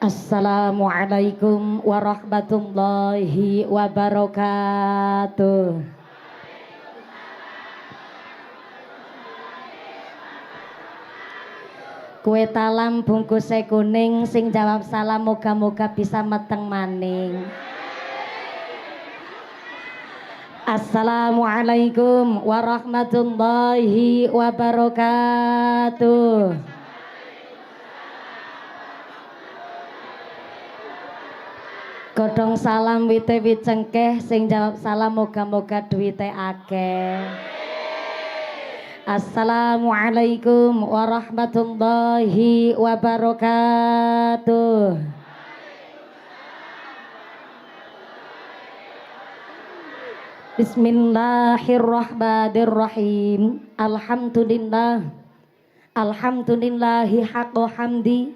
Assalamualaikum warahmatullahi wabarakatuh. Kue talam bungkusnya kuning, sing jawab salam moga-moga bisa meteng maning. Assalamualaikum warahmatullahi wabarakatuh. Godhong salam wite wit cengkeh, sing jawab salam moga-moga duwite akeh. Assalamualaikum warahmatullahi wabarakatuh. Bismillahirrahmanirrahim. Alhamdulillahi haqqa hamdi.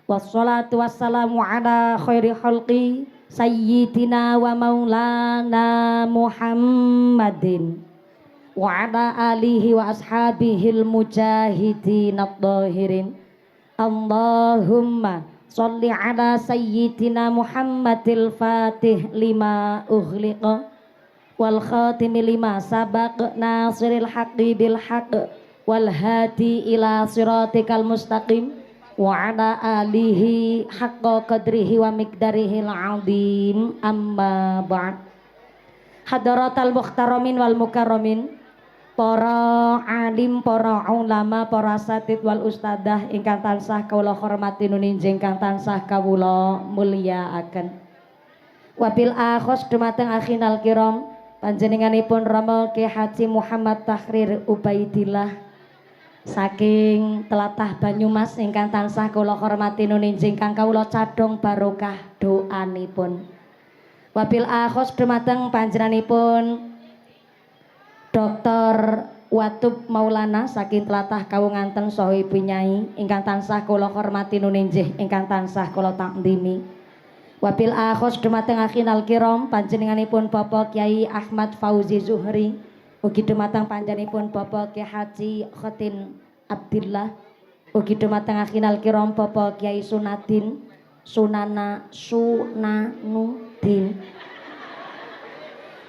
Wassalatu wassalamu ala khairi khalqi sayyidina wa maulana Muhammadin wa ala alihi wa ashabihil mujahidin at-tahirin. Allahumma sholli ala sayyidina Muhammadil fatih lima ughliqa wal khatimi lima sabaq nasiril haqqi bil haqq wal hadi ila siratikal mustaqim wa ala alihi haqqa qadrihi wa miqdarihil azim. Amma ba'd. Hadaratal muhtaramin wal mukarramin, para alim, para ulama, para asatid wal ustadzah ingkang tansah kawula hormati nuninjing ingkang tansah kawula mulyakaken. Wabil akhos dumateng akhinal kiram, panjenenganipun Rama Ki Haji Muhammad Tahrir Ubaidillah saking telatah Banyumas ingkang tansah kula hormati nuninjing kang kawula cadhong barokah doanipun. Wabil akhos dumateng panjenenganipun Dr. Watub Maulana saking telatah Kawunganten saha Ibu Nyai ingkang tansah kula hormati nuninjih ingkang tansah kula takdimi. Wabil akhos dumateng akhinal kiram, panjenenganipun Bapak Kyai Ahmad Fauzi Zuhri, ugi dumateng panjenenganipun Bapak Kyai Haji Khotin Abdillah, ugi dumateng akhinal kiram Bapak Kyai Sunadin Sunanudin.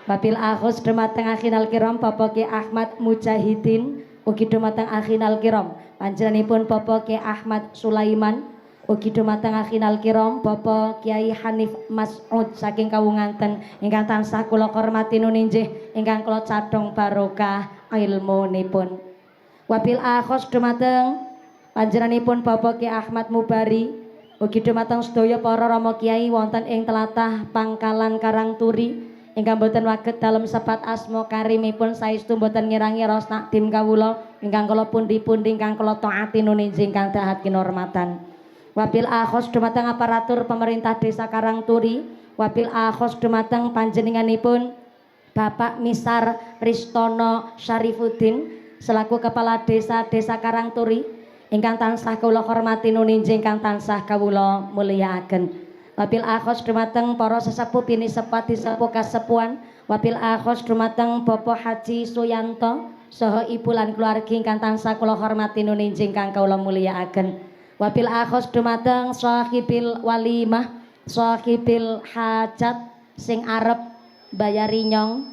Wabil akhos dumateng akhinal kiram Bapak Kyai Ahmad Mujahidin, ugi dumateng akhinal kiram panjenenganipun Bapak Kyai Ahmad Sulaiman, ugi dumateng akhinal kiram Bapak Kyai Hanif Mas'ud saking Kawunganten ingkang tansah kula hormati nuninjih ingkang kula cadhong barokah ilmunipun. Wabil akhos dumateng panjenenganipun Bapak Kyai Ahmad Mubari, ugi dumateng sedaya para rama kyai wonten ing tlatah Pangkalan Karangturi ingkang boten waget dalem sebat asma karimipun saestu boten ngirangi ros nakdim kawula ingkang kula pundi-pundi ingkang kula taati nuninjing ingkang dahat kinurmatan. Wabil akhos dumateng aparatur pemerintah desa Karangturi, wabil akhos dumateng panjenenganipun Bapak Misar Ristono Syarifuddin selaku kepala desa Karangturi ingkang tansah kawula hormati nuninjing ingkang tansah kawula mulyakaken. Wabil akhos dumateng para sesepuh bini sepati sepuh kasepuhan, wabil akhos dumateng Bapak Haji Suyanto saha ibu lan keluargi ingkang tansah kula hormati nuninjing ingkang kawula mulyakaken. Wabil akhos dumateng sahibil walimah, sahibil hajat sing arep bayari nyong,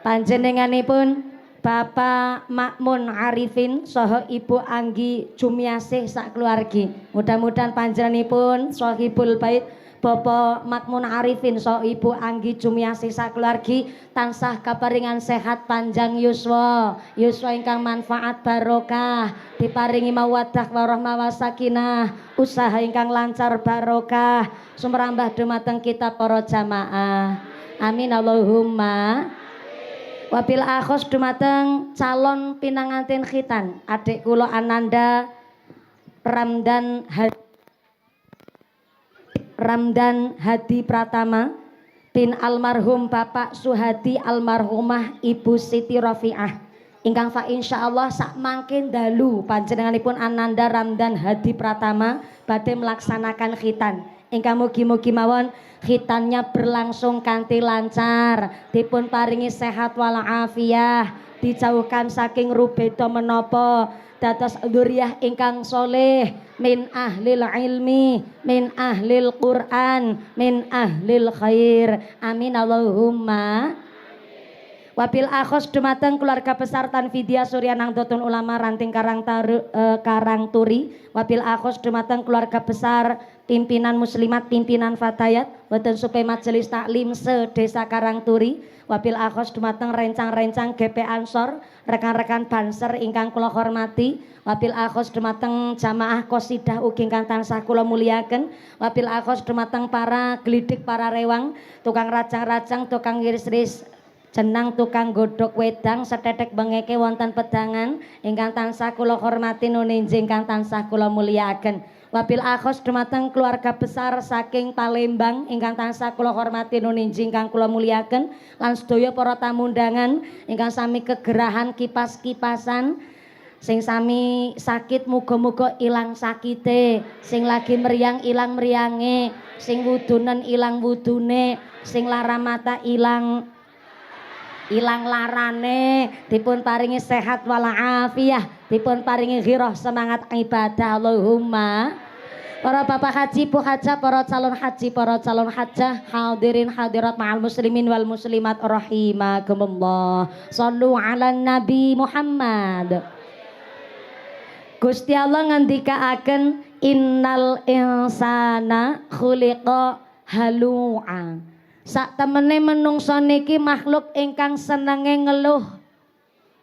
panjenenganipun Bapak Makmun Arifin saha Ibu Anggi Jumiasih sak keluargi. Mudah-mudahan panjenenganipun sahibul bait Bapak Makmun Arifin saha Ibu Anggi Jumiasih sak keluargi tansah kaparingan sehat panjang yuswa ingkang manfaat barokah, diparingi mawaddah warahmah wasakinah, usaha ingkang lancar barokah, sumrambah dumateng kita para jamaah. Amin Allahumma. Wabil akhos dumateng calon pinangantin khitan adik kula Ananda Ramdan Hadi Pratama bin almarhum Bapak Suhadi almarhumah Ibu Siti Rafiah ingkang fa insyaallah sak mangkin dalu panjenenganipun Ananda Ramdan Hadi Pratama badhe melaksanakan khitan ingkang mugi-mugi mawon khitannya berlangsung kanthi lancar, dipun paringi sehat wal afiyah, dijauhkan saking rubeda menapa dados dzurriyyah ingkang soleh min ahlil ilmi min ahlil Quran min ahlil khair amin Allahumma wabil akhos dumateng keluarga besar Tanfidia Surya Nahdlatul Ulama Ranting Karangturi wabil akhos dumateng keluarga besar pimpinan muslimat pimpinan fatayat boten supe majelis taklim se-Desa Karangturi wabil akhos dumateng rencang-rencang GP Ansor rekan-rekan Banser ingkang kula hormati wabil akhos dumateng jamaah qosidah ugi ingkang tansah kula muliaken wabil akhos dumateng para glidik para rewang tukang rajang-rajang tukang ngiris-iris jenang tukang godhog wedang setetek bengeke wonten pedangan ingkang tansah kula hormati nuninji ingkang tansah kula mulyakaken wabil akhos dumateng keluarga besar saking Palembang ingkang tansah kula hormati nuninji ingkang kula mulyakaken lan sedaya para tamu undangan ingkang sami kegerahan kipas-kipasan sing sami sakit muga-muga ilang sakite sing lagi meriang ilang meriange sing wudunen ilang wudune sing lara mata ilang larane dipun paringi sehat walafiah dipun paringi ghirah semangat ibadah Allahumma para bapak haji bu hajah para calon haji para calon hajah hadirin hadirat ma'al muslimin wal muslimat rahimakumullah shallu ala nabi Muhammad Gusti Allah ngendikaaken innal insana khuliqa halu'a sak temene menungso niki makhluk ingkang senenge ngeluh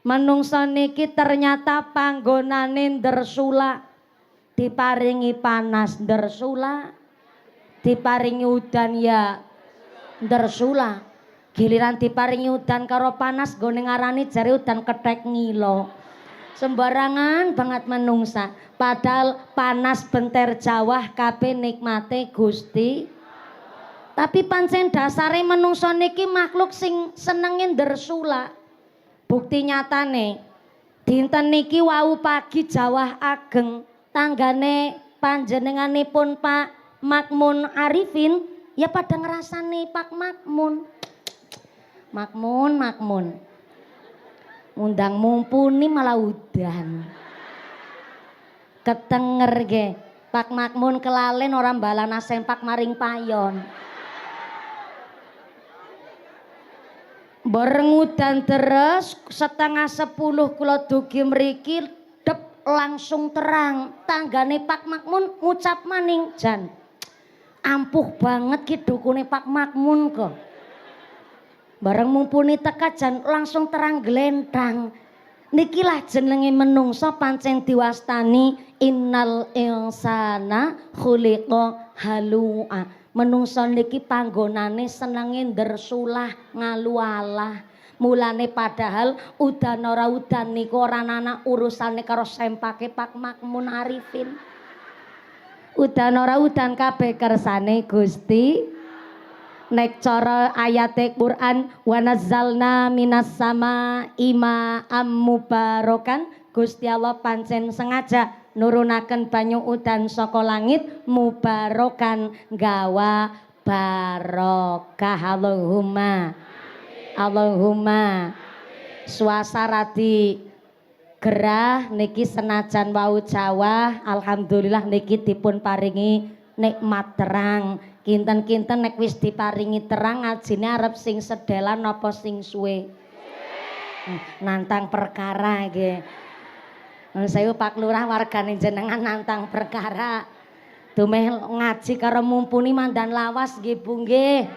menungso niki ternyata panggonane ndersula diparingi panas ndersula diparingi udan ya ndersula giliran diparingi udan karo panas gone ngarani jare udan kethek ngilo sembarangan banget menungsa padahal panas benter jawah kabeh nikmate Gusti tapi pancen dasare menungso niki makhluk sing senenge ndersula. Bukti nyatane dinten niki wau pagi jawah ageng tanggane panjenenganipun Pak Makmun Arifin ya pada ngrasani Pak Makmun. Makmun. Undang mumpuni malah udan. Ketenger ge. Pak Makmun kelalen ora mbalana sempak maring payon. Bareng udan terus 9:30 kula dugi mriki dep langsung terang tanggane Pak Makmun ngucap maning jan ampuh banget ki dukune Pak Makmun kok bareng mumpuni teka jan langsung terang glentang niki lah jenenge menungso pancen diwastani innal insana khuliqa halu'a menungso niki panggonane senenge ndersulah ngalu-alah mulane padahal udan ora udan niku ora ana urusane karo sempake Pak Makmun Arifin udan ora udan kabeh kersane Gusti nek cara ayate Quran wa nazzalna minas sama ima mubarakan Gusti Allah pancen sengaja nurunaken banyu udan saka langit mubarokan gawa barokah Allahumma suasana di gerah niki senajan wau Jawa alhamdulillah niki dipun paringi nikmat terang kinten-kinten nek wis diparingi terang ngajine arep sing sedelan napa sing suwe nantang perkara nggih saya Pak Lurah wargane jenengan nantang perkara dumeh ngaji karo mumpuni mandan lawas nggih Bu nggih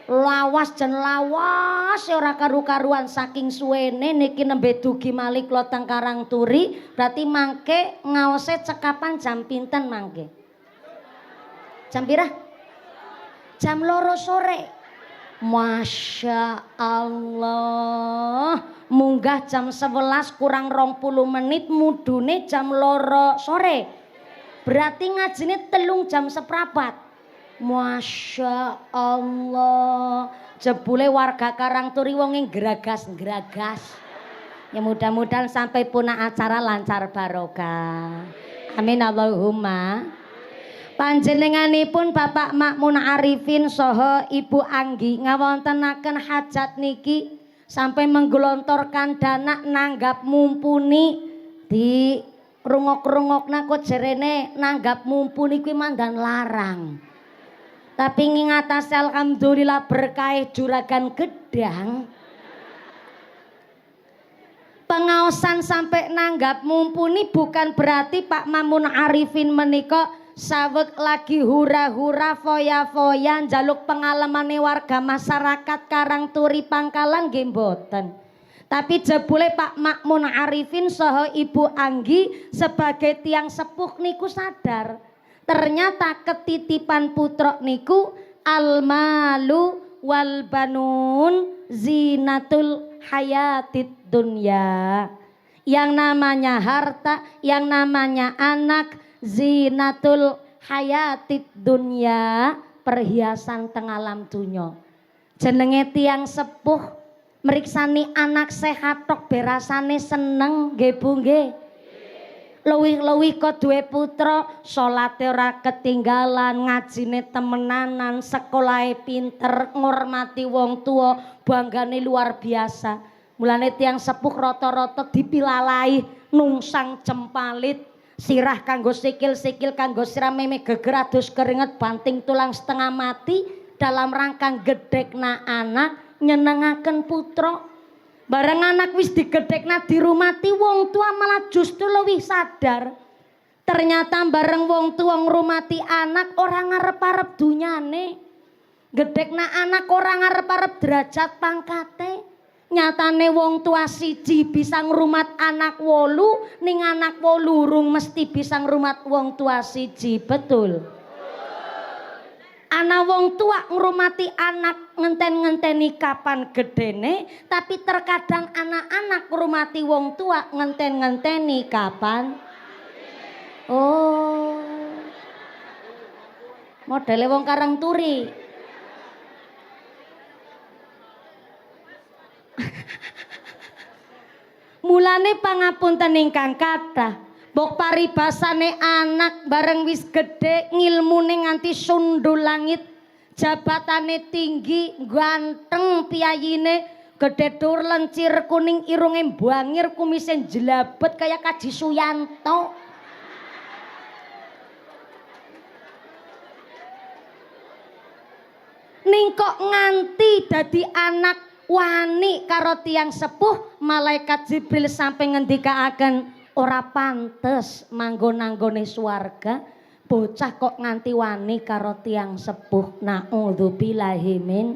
lawas jen lawas ora karu-karuan saking suwene niki nembe dugi malih kula teng Karangturi berarti mangke ngaose cekapan jam pinten mangke jam pira jam 2 sore Masya Allah munggah jam 11 kurang 20 menit mudune jam 2 sore berarti ngajine 3 jam seprapat Masya Allah jebule warga Karangturi wonge geragas-geragas ya mudah-mudahan sampai punah acara lancar barokah amin Allahumma panjenenganipun Bapak Makmun Arifin saha Ibu Anggi ngawontenaken hajat niki sampai menggelontorkan dana nanggap mumpuni di rungok-rungokna kok jerene nanggap mumpuni kuwi mandan larang. Tapi ngingatasi alhamdulillah berkah juragan gedang. Pengaosan sampai nanggap mumpuni bukan berarti Pak Mamun Arifin menika saweg lagi hura-hura foya-foya njaluk pengalamane warga masyarakat Karangturi Pangkalan nggih mboten. Tapi jebule Pak Makmun Arifin saha Ibu Anggi sebagai tiang sepuh niku sadar ternyata ketitipan putra niku almalu wal banun zinatul hayatid dunya. Yang namanya harta, yang namanya anak, zinatul hayatid dunya, perhiasan teng alam dunya. Jenenge tiang sepuh meriksani anak sehat tok berasane seneng nggih Bu nggih. Luwih-luwih kok duwe putra, salate ora ketinggalan, ngajine temenanan, sekolahe pinter, ngormati wong tua, banggane luar biasa. Mulane tiang sepuh rata-rata dipilalai nungsang jempalit, sirah kanggo sikil-sikil kanggo sirameme geger adus keringet banting tulang setengah mati dalam rangka gedhekna anak nyenengaken putra. Bareng anak wis digedhekna dirumati wong tua malah justru lebih sadar. Ternyata bareng wong tua ngrumati anak ora ngarep-arep dunyane. Gedhekna anak ora ngarep-arep derajat pangkate. Nyatane wong tua siji bisa ngrumat anak 8, ning anak 8 urung mesti bisa ngrumat wong tua siji, betul. Ana wong tua ngrumati anak ngenten-ngenteni kapan gedene, tapi terkadang anak-anak ngrumati wong tua ngenten-ngenteni kapan. Oh. Modele wong Karangturi. Mulane pangapunten ingkang kathah. Bok paribasane anak bareng wis gedhe ngilmune nganti sundul langit, jabatane tinggi, ganteng piyayine, gedhe dur lencir kuning irunge mbangir kumise jelabet kaya Kaji Suyanto. Ning kok nganti dadi anak wani karo tiyang sepuh, malaikat Jibril sampai ngendikaaken ora pantes manggon-anggone swarga, bocah kok nganti wani karo tiang sepuh. Naudzubillahi min.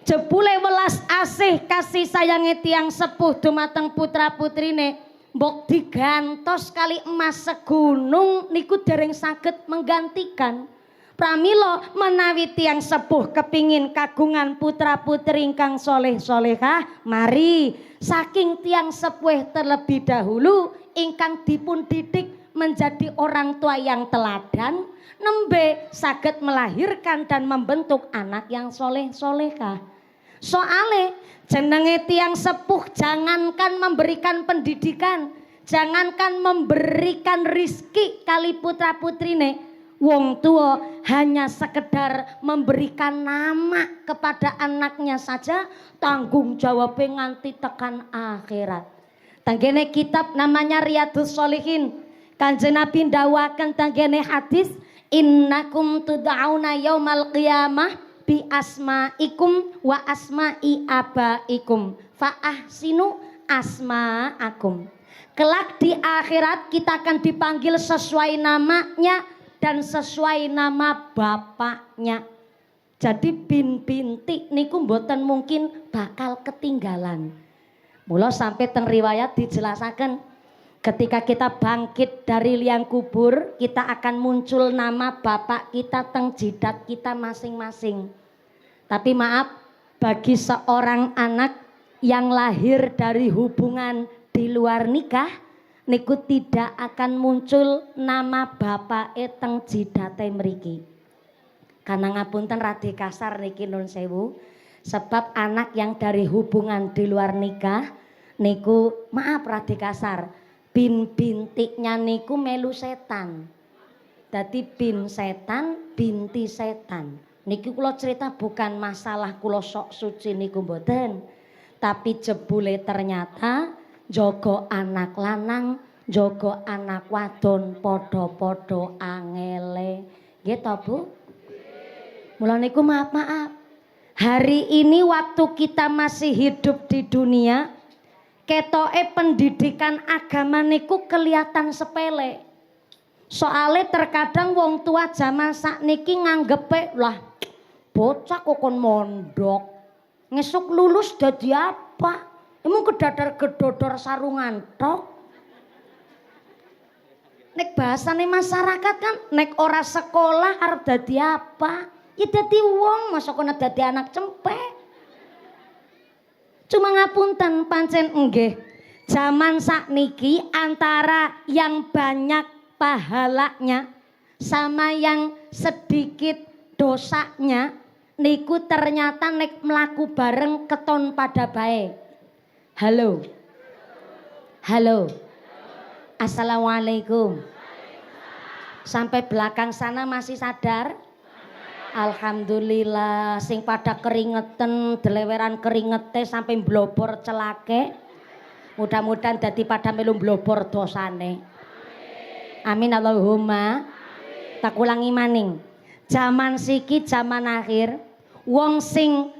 Jebule welas asih kasih sayange tiang sepuh dumateng putra-putrine, mbok digantos kali emas segunung niku dereng saged menggantikan. Pramila menawi tiang sepuh kepingin kagungan putra-putri ingkang soleh-solehah, mari saking tiang sepuh terlebih dahulu ingkang dipun didik menjadi orang tua yang teladan, nembe saged melahirkan dan membentuk anak yang soleh-solehah. Soale jenenge tiang sepuh jangankan memberikan pendidikan, jangankan memberikan rizki kali putra-putrine, wong tua hanya sekedar memberikan nama kepada anaknya saja tanggung jawabnya nganti tekan akhirat. Tanggene kitab namanya Riyadhus Shalihin, Kanjeng Nabi ndawaken tanggene hadis, innakum tud'auna yaumal qiyamah bi asmaikum wa asma'i abaikum fa ahsinu asma'akum. Kelak di akhirat kita akan dipanggil sesuai namanya dan sesuai nama bapaknya. Jadi bin-binti niku mboten mungkin bakal ketinggalan. Mula sampai teng riwayat dijelasaken ketika kita bangkit dari liang kubur, kita akan muncul nama bapak kita teng jidat kita masing-masing. Tapi maaf, bagi seorang anak yang lahir dari hubungan di luar nikah, niku tidak akan muncul nama bapak teng jidate mriki. Karena ngapunten radi kasar niki nun sewu, sebab anak yang dari hubungan di luar nikah niku maaf radi kasar, bin-bintiknya niku melu setan. Dadi bin setan, binti setan. Niki kula cerita bukan masalah kula sok suci niku mboten. Tapi jebule ternyata jogo anak lanang, jogo anak wadon podo-podo angele. Nggih to, Bu? Mula niku maaf. Hari ini waktu kita masih hidup di dunia, ketoke pendidikan agama niku kelihatan sepele. Soale terkadang wong tua zaman sakniki nganggepe lah bocah kok kon mondok. Ngesuk lulus dadi apa? Emang kedadar gedodor sarungan tok. Nek bahasane masyarakat kan nek ora sekolah arep dadi apa? Ya dadi wong, masa kono dadi anak cempek. Cuma ngapunten pancen nggih. Zaman sakniki antara yang banyak pahalanya sama yang sedikit dosanya niku ternyata nek melaku bareng keton pada baik. Halo. Assalamualaikum. Sampai belakang sana masih sadar? Alhamdulillah. Sing pada keringetan, deleweran keringete sampai blobor celake. Mudah-mudahan dadi pada melu blobor dosane. Amin Allahumma. Tak ulangi maning. Zaman siki zaman akhir, wong sing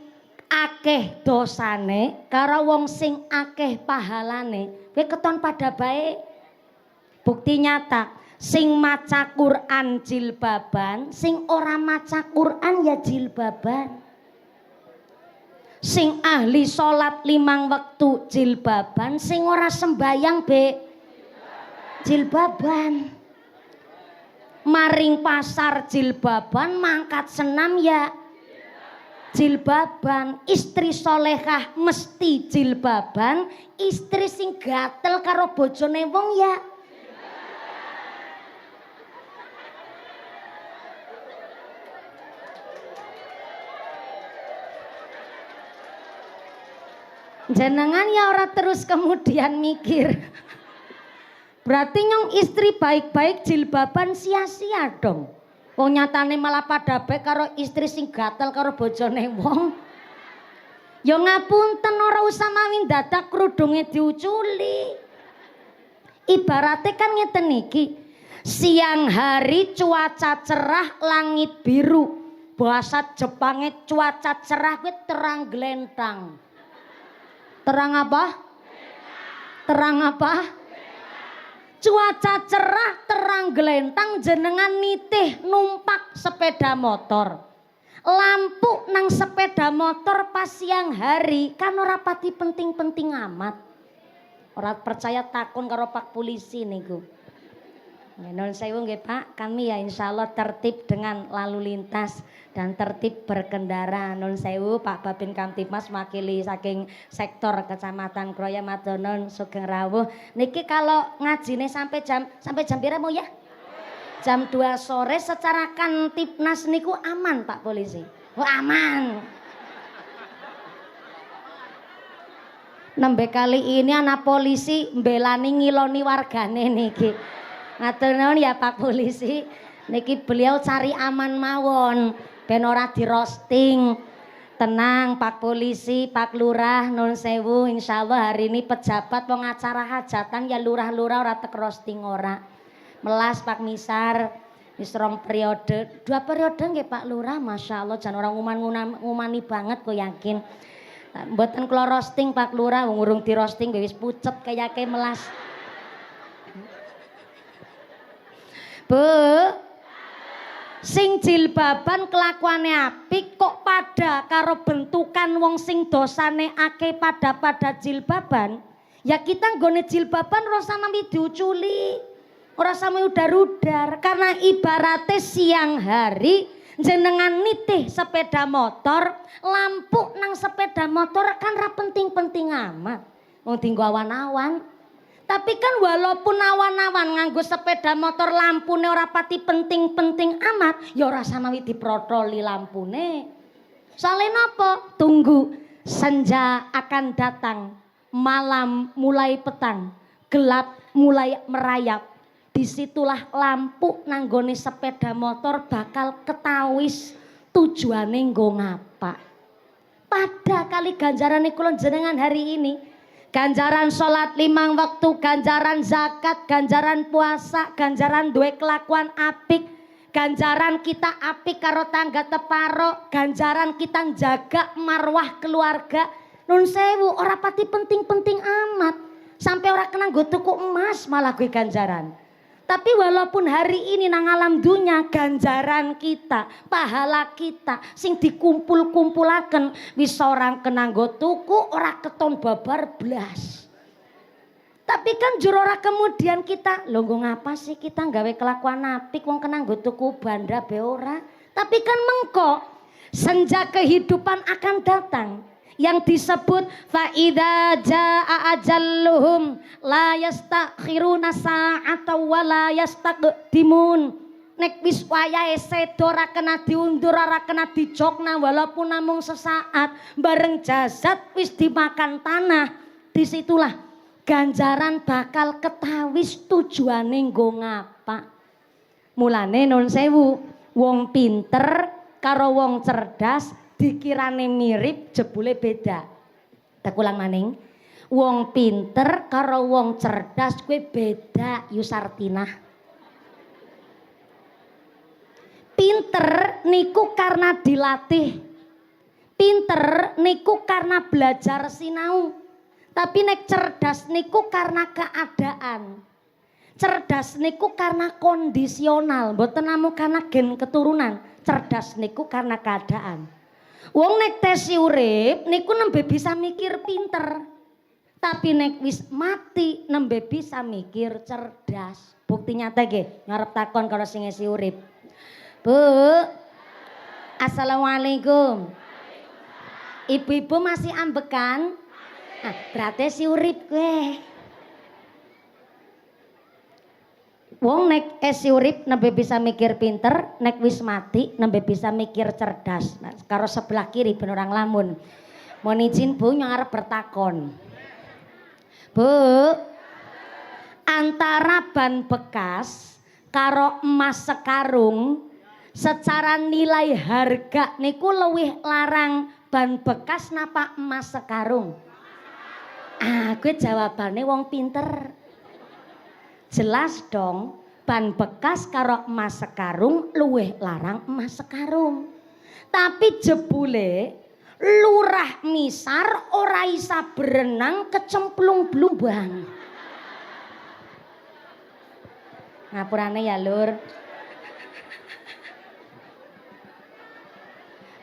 akeh dosane karo wong sing akeh pahalane kowe keton pada baik. Bukti nyata, sing maca Quran jilbaban, sing ora maca Quran ya jilbaban. Sing ahli salat 5 wektu jilbaban, sing ora sembayang jilbaban. Maring pasar jilbaban, mangkat senam ya jilbaban. Istri solehah mesti jilbaban, istri sing gatel karo bojone wong ya jenengan ya ora terus kemudian mikir. Berarti nyong istri baik-baik jilbaban sia-sia dong. Wong nyatane malah pada baik karo istri sing gatel karo bojone wong. Ya ngapunten ora usah mawin dadak krudunge diuculi. Ibaratnya kan ngeten iki. Siang hari cuaca cerah, langit biru. Bahasa Jepangnya cuaca cerah kuwi terang glentang. Terang apa? Terang apa? Cuaca cerah terang gelentang jenengan nitih numpak sepeda motor. Lampu nang sepeda motor pas siang hari kan ora pati penting-penting amat. Ora percaya takon karo Pak Polisi niku. Nun sewu nggih Pak, kami ya insyaallah tertib dengan lalu lintas dan tertib berkendara. Nun sewu Pak Babin Kamtibmas wakili saking sektor Kecamatan Kroya Madonon Sugeng Rawuh. Niki kalau ngajine sampai jam pira mau ya? Jam 2 sore secara Kamtibnas niku aman Pak Polisi. Oh aman. Nembe kali ini anak polisi mbelani ngiloni wargane niki. Ngatur nuwun ya Pak Polisi, niki beliau cari aman mawon, ben ora di roasting. Tenang Pak Polisi, Pak Lurah, nun sewu, insyaallah hari ini pejabat wong acara hajatan ya lurah-lurah ora tek roasting ora. Melas Pak Misar, wis 2 periode, 2 periode nggih Pak Lurah, masya Allah jan orang ngumani banget kok yakin. Mboten kula roasting Pak Lurah, ngurung di roasting wis pucet kayake melas. Bu, sing jilbaban kelakuane apik kok pada karo bentukan wong sing dosane akeh pada jilbaban. Ya kita nggone jilbaban ora sama diuculi, ora sama udar-udar karena ibaratnya siang hari jenengan nitih sepeda motor, lampu nang sepeda motor kan ra penting-penting amat. Wong dienggo awan-awan. Tapi kan walaupun awan-awan nganggo sepeda motor lampune ora pati penting-penting amat, ya ora samawi diprotoli lampune. Soale napa? Tunggu senja akan datang, malam mulai petang, gelap mulai merayap. Disitulah lampu nanggone sepeda motor bakal ketawis tujuane nggo ngapa. pada kali ganjaran kula jenengan hari ini. Ganjaran sholat 5 waktu, ganjaran zakat, ganjaran puasa, ganjaran duwe kelakuan apik, ganjaran kita apik karo tangga teparo, ganjaran kita jaga marwah keluarga. Nun sewu ora pati penting-penting amat. Sampai ora kena nggo tuku emas malah gue ganjaran. Tapi walaupun hari ini nang alam dunya ganjaran kita, pahala kita sing dikumpul-kumpulaken wis orang kena nggo tuku ora keton babar blas. Tapi kan jur ora kemudian kita, lho nggo ngapa sih kita nggawe kelakuan apik wong kena nggo tuku banda be ora. Tapi kan mengko senja kehidupan akan datang. Yang disebut faida jaa ajalluhum la yastakhiruna sa'ata wa la yastaqdimun. Nek wis wayahe sedo ora kena diundur ora kena dijokna walaupun namung sesaat bareng jasad wis dimakan tanah. Disitulah ganjaran bakal ketawis tujuane nggo ngapa. Mulane nun sewu wong pinter karo wong cerdas dikirane mirip jebule beda. Tak ulang maning. Wong pinter karo wong cerdas kuwi beda Yusartina. Pinter niku karena dilatih. Pinter niku karena belajar sinau. Tapi nek cerdas niku karena keadaan. Cerdas niku karena kondisional, mboten namung karena gen keturunan. Cerdas niku karena keadaan. Wong nek tes urip niku nembe bisa mikir pinter. Tapi nek wis mati nembe bisa mikir cerdas. Bukti nyata nggih, ngarep takon kalau sing isi urip. Bu. Assalamualaikum. Ibu-ibu masih ambekan? Ah, berarti si urip kowe. Wong nek esi urip nembe bisa mikir pinter, nek wis mati nembe bisa mikir cerdas. Nah, karo sebelah kiri ben orang lamun. Mohon izin Bu ngarep bertakon. Bu, antara ban bekas karo emas sekarung secara nilai harga niku luwih larang ban bekas napa emas sekarung? Ah, gue jawabannya wong pinter. Jelas dong, ban bekas karo emas sekarung luwih larang emas sekarung. Tapi jebule lurah misar ora isa berenang kecemplung blumbang. Ngapurane ya Lur.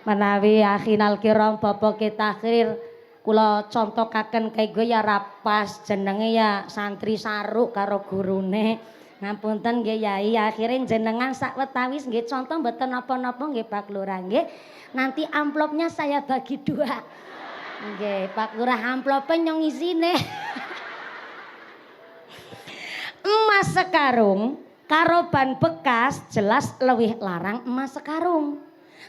Menawi akhinal kiram bapak takhir kula contokaken kae gue ya rapas jenenge ya santri saruk karo gurune. Ngapunten nggih Yai, akhire jenengan sakwetawis nggih contoh mboten napa-napa nggih Pak Lurah nggih. Nanti amplopnya saya bagi 2. Nggih, Pak Lurah amplopnya nyong isine. Emas sekarung karo ban bekas jelas lebih larang emas sekarung.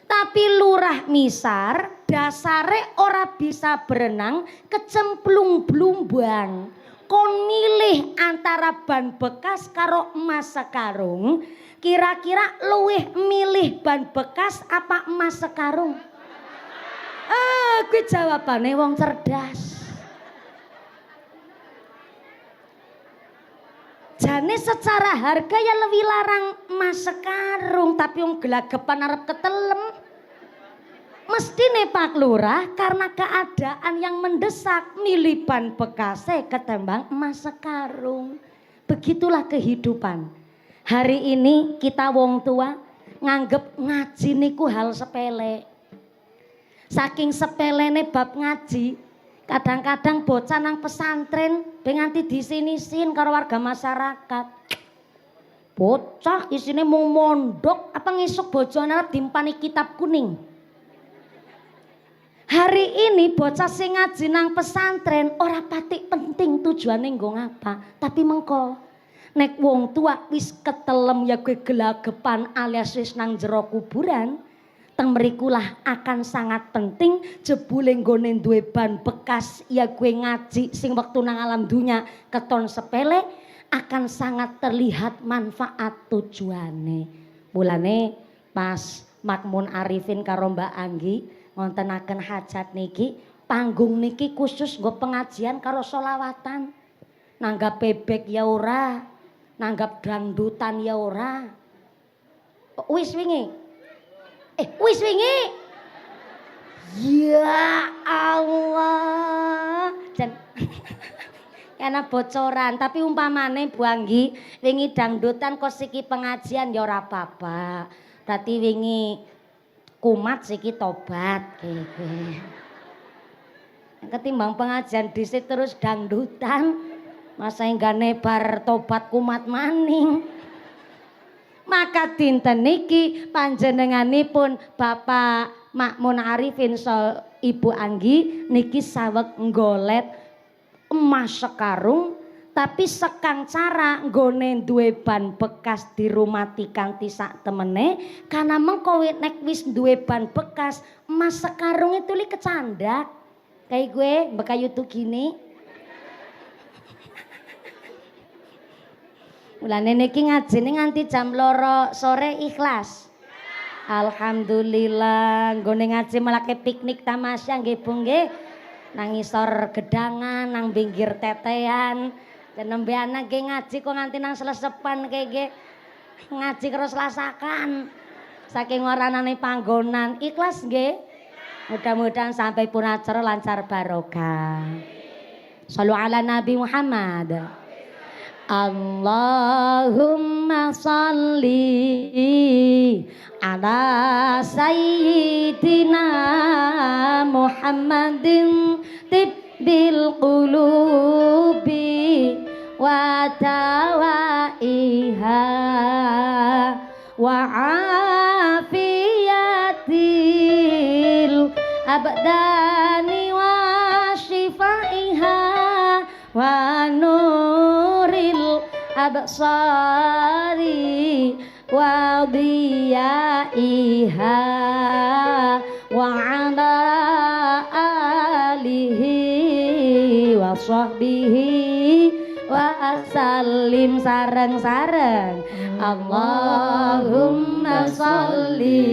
Tapi lurah misar dasare ora bisa berenang kecemplung blumbang. Kon milih antara ban bekas karo emas sekarung, kira-kira luwih milih ban bekas apa emas sekarung? Kuwi jawabane wong cerdas. Jane secara harga ya lebih larang emas sekarung, tapi wong gelagepan arep ketelem. Mestine Pak Lurah karena keadaan yang mendesak milih ban bekase ketimbang emas sekarung. Begitulah kehidupan. Hari ini kita wong tua nganggep ngaji niku hal sepele. Saking sepelene bab ngaji, kadang-kadang bocah nang pesantren nganti disinisin karo warga masyarakat. Bocah isine mung mondok apa ngisuk bojone arep dimpani kitab kuning. Hari ini bocah sing ngaji nang pesantren ora patik penting tujuane nggo ngapa, tapi mengko nek wong tua wis ketelem ya gue gelagepan alias wis nang jero kuburan, teng mrikulah akan sangat penting jebule nggone duwe ban bekas ya gue ngaji sing wektu nang alam dunya keton sepele akan sangat terlihat manfaat tujuane. Mulane pas Makmun Arifin karo Mbak Anggi ngontenaken hajat niki, panggung niki khusus nggo pengajian karo sholawatan. Nanggap bebek ya ora, nanggap dangdutan ya ora. Wis wingi. Wis wingi. Ya Allah. Jan karena bocoran, tapi umpamane Bu Anggi wingi dangdutan kok siki pengajian ya ora apa-apa. Berarti wingi kumat siki tobat ketimbang pengajian dhisik terus dangdutan masa enggane bar tobat kumat maning. Maka dinten niki panjenenganipun Bapak Makmun Arifin so Ibu Anggi niki saweg nggolet emas sekarung tapi sekang cara nggone duwe ban bekas dirumati kanthi sak temene karena mengko nek wis duwe ban bekas emas sekarung itu li kecandak kayak gue bekayu tuh gini. Mulane niki ngajine nganti jam 2 sore ikhlas. Alhamdulillah nggone ngaji melake piknik tamasya nggih Bu nggih. Nang ngisor gedangan, nang pinggir tetean. Dan nembe anak nggih ngaji kok nganti nang selesepan kaya ngaji terus lasakan. Saking oranane panggonan ikhlas nggih. Mudah-mudahan sampai pun acara lancar barokah. Shallu ala Nabi Muhammad. Allahumma salli ala sayyidina Muhammadin tibbil qulubi wa dawaiha wa afiyatil abdani wa shifaiha wa nuril absari wa diyaiha wa ala alihi wa sahbihi wa sallim sareng-sareng. Allahumma sholli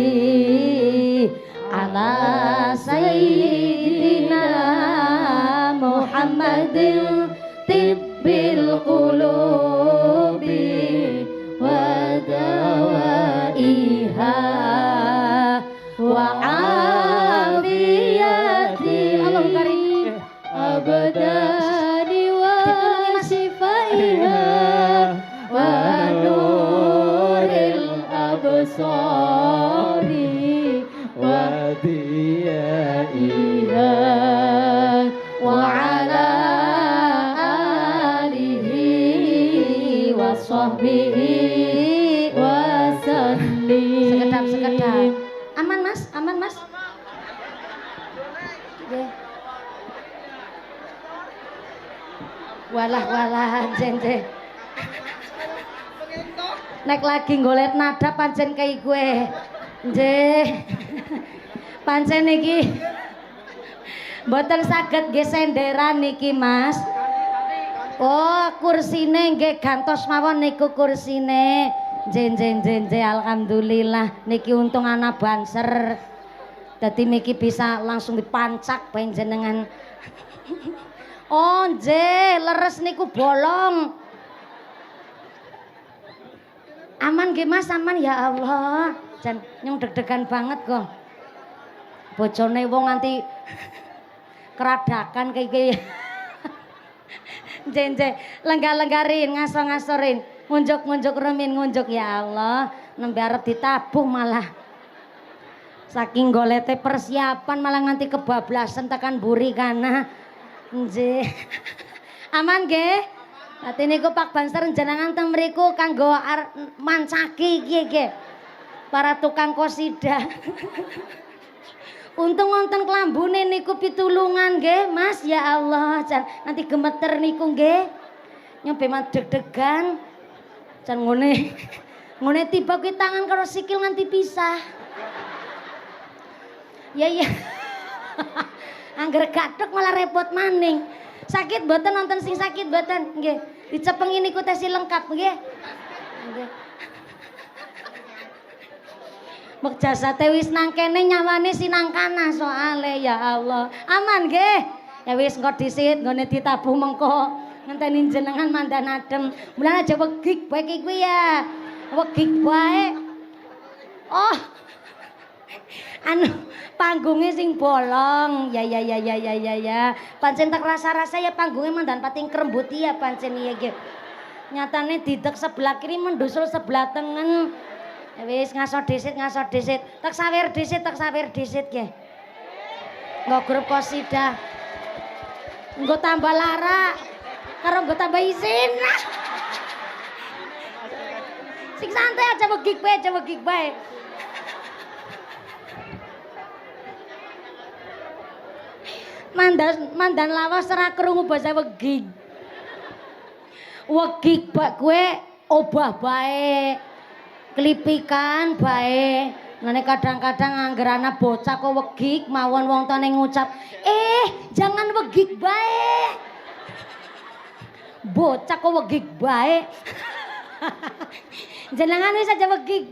ala sayyidina Muhammadin tibbil qulubi wa dawaiha wa afiyati Allahumma karim abadani wa sifaiha wa nuril absari wa diyaiha wa ala alihi wa sahbihi wa sallim. Sekedap. Aman mas. Nggih. Walah jenje. Nek lagi golek nada pancen kaya gue. Nggih. Pancen iki mboten saged nggih senderan niki Mas. Oh, kursine nggih gantos mawon niku kursine. Nggih alhamdulillah niki untung ana banser. Dadi niki bisa langsung dipancak panjenengan. Oh, nggih, leres niku bolong. Aman nggih Mas, aman ya Allah. Jan nyung deg-degan banget kok. Bojone wong nganti keradakan kayak Nggih, lenggah-lenggarin, ngasor-ngasorin, ngunjuk-ngunjuk remin, ngunjuk ya Allah, nembe arep ditabuh malah. Saking golete persiapan malah nganti kebablasan tekan buri kana. Nggih. Aman nggih? Dadi niku Pak Banser jenengan teng mriku kanggo mancaki iki nggih. Para tukang kosida. Untung wonten klambune niku pitulungan nggih, Mas. Ya Allah, jan nanti gemeter niku nggih. Nyampe mah deg-degan. Jan ngene. Ngene tiba kuwi tangan karo sikil nganti pisah. Ya. Angger gathuk malah repot maning. Sakit mboten nonton sing sakit mboten? Nggih. Dicepengi niku tesi lengkap nggih. Nggih. Mek jasate wis nang kene nyawane sinang kana soale ya Allah. Aman nggih. Ya wis engko dhisit nggone ditabuh mengko ngenteni jenengan mandan adem. Mulane aja wegik bae iki kuwi ya. Wegik bae. Oh. Anu panggungnya sing bolong. Ya. Pancen tak rasa-rasa ya panggungnya mandan pating kerembut ya pancen iya ge. Nyatane didek sebelah kiri mendusul sebelah tengen. Ya wis ngaso dhisit. Tak sawer dhisit ge. Nggo grup qasidah. Nggo tambah lara. Karo nggo tambah izin. Sing santai aja wegik bae. Mandan lawas ora krungu basa wegik. Wegik bak kowe obah bae. Klipikan bae. Nane kadang-kadang angger ana bocah kok wegik mawon wong tane ngucap, jangan wegik bae." Bocah kok wegik bae. Jenengan wis aja wegik.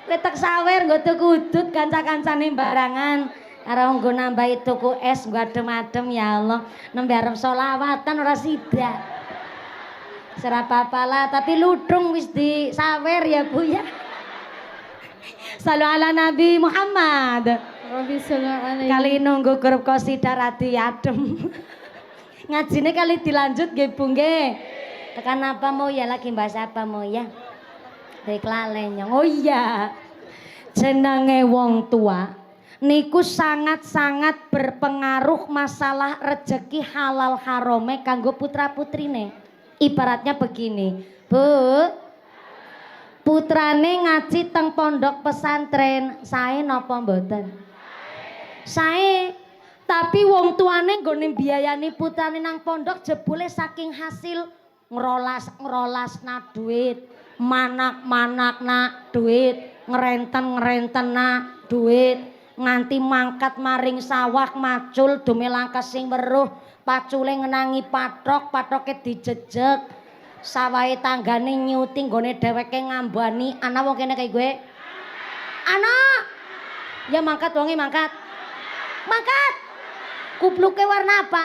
Letak sawer nggo tuku udut kanca-kancane barangan. Karo nggo nambahi tuku es nggo adem-adem ya Allah. Nembe arep selawatan ora sida. Serah papalah tapi ludung wis di sawer ya Bu ya. Salu ala Nabi Muhammad. Rabbi sallallahu Kali nunggu grup qasidah radi adem. Ngajine kali dilanjut nggih Bu nggih. Tekan apa mau ya lagi bahas apa mau ya? Deklalenyong. Oh iya. Jenenge wong tua niku sangat-sangat berpengaruh masalah rejeki halal harome kanggo putra-putrine. Ibaratnya begini, Bu. Putrane ngaji teng pondok pesantren, sae napa mboten? Sae. Tapi wong tuane nggone biayani putrane nang pondok jebule saking hasil ngerolas na duit, manak na duit, ngerenten na duit, nganti mangkat maring sawah macul dumelangkas sing weruh, pacule ngenangi patoke dijejeg, sawahe tanggane nyuting nggone dheweke ngambani, ana wong kene kaya gue. Ana. Ya mangkat wonge mangkat. Mangkat. Kupluke warna apa?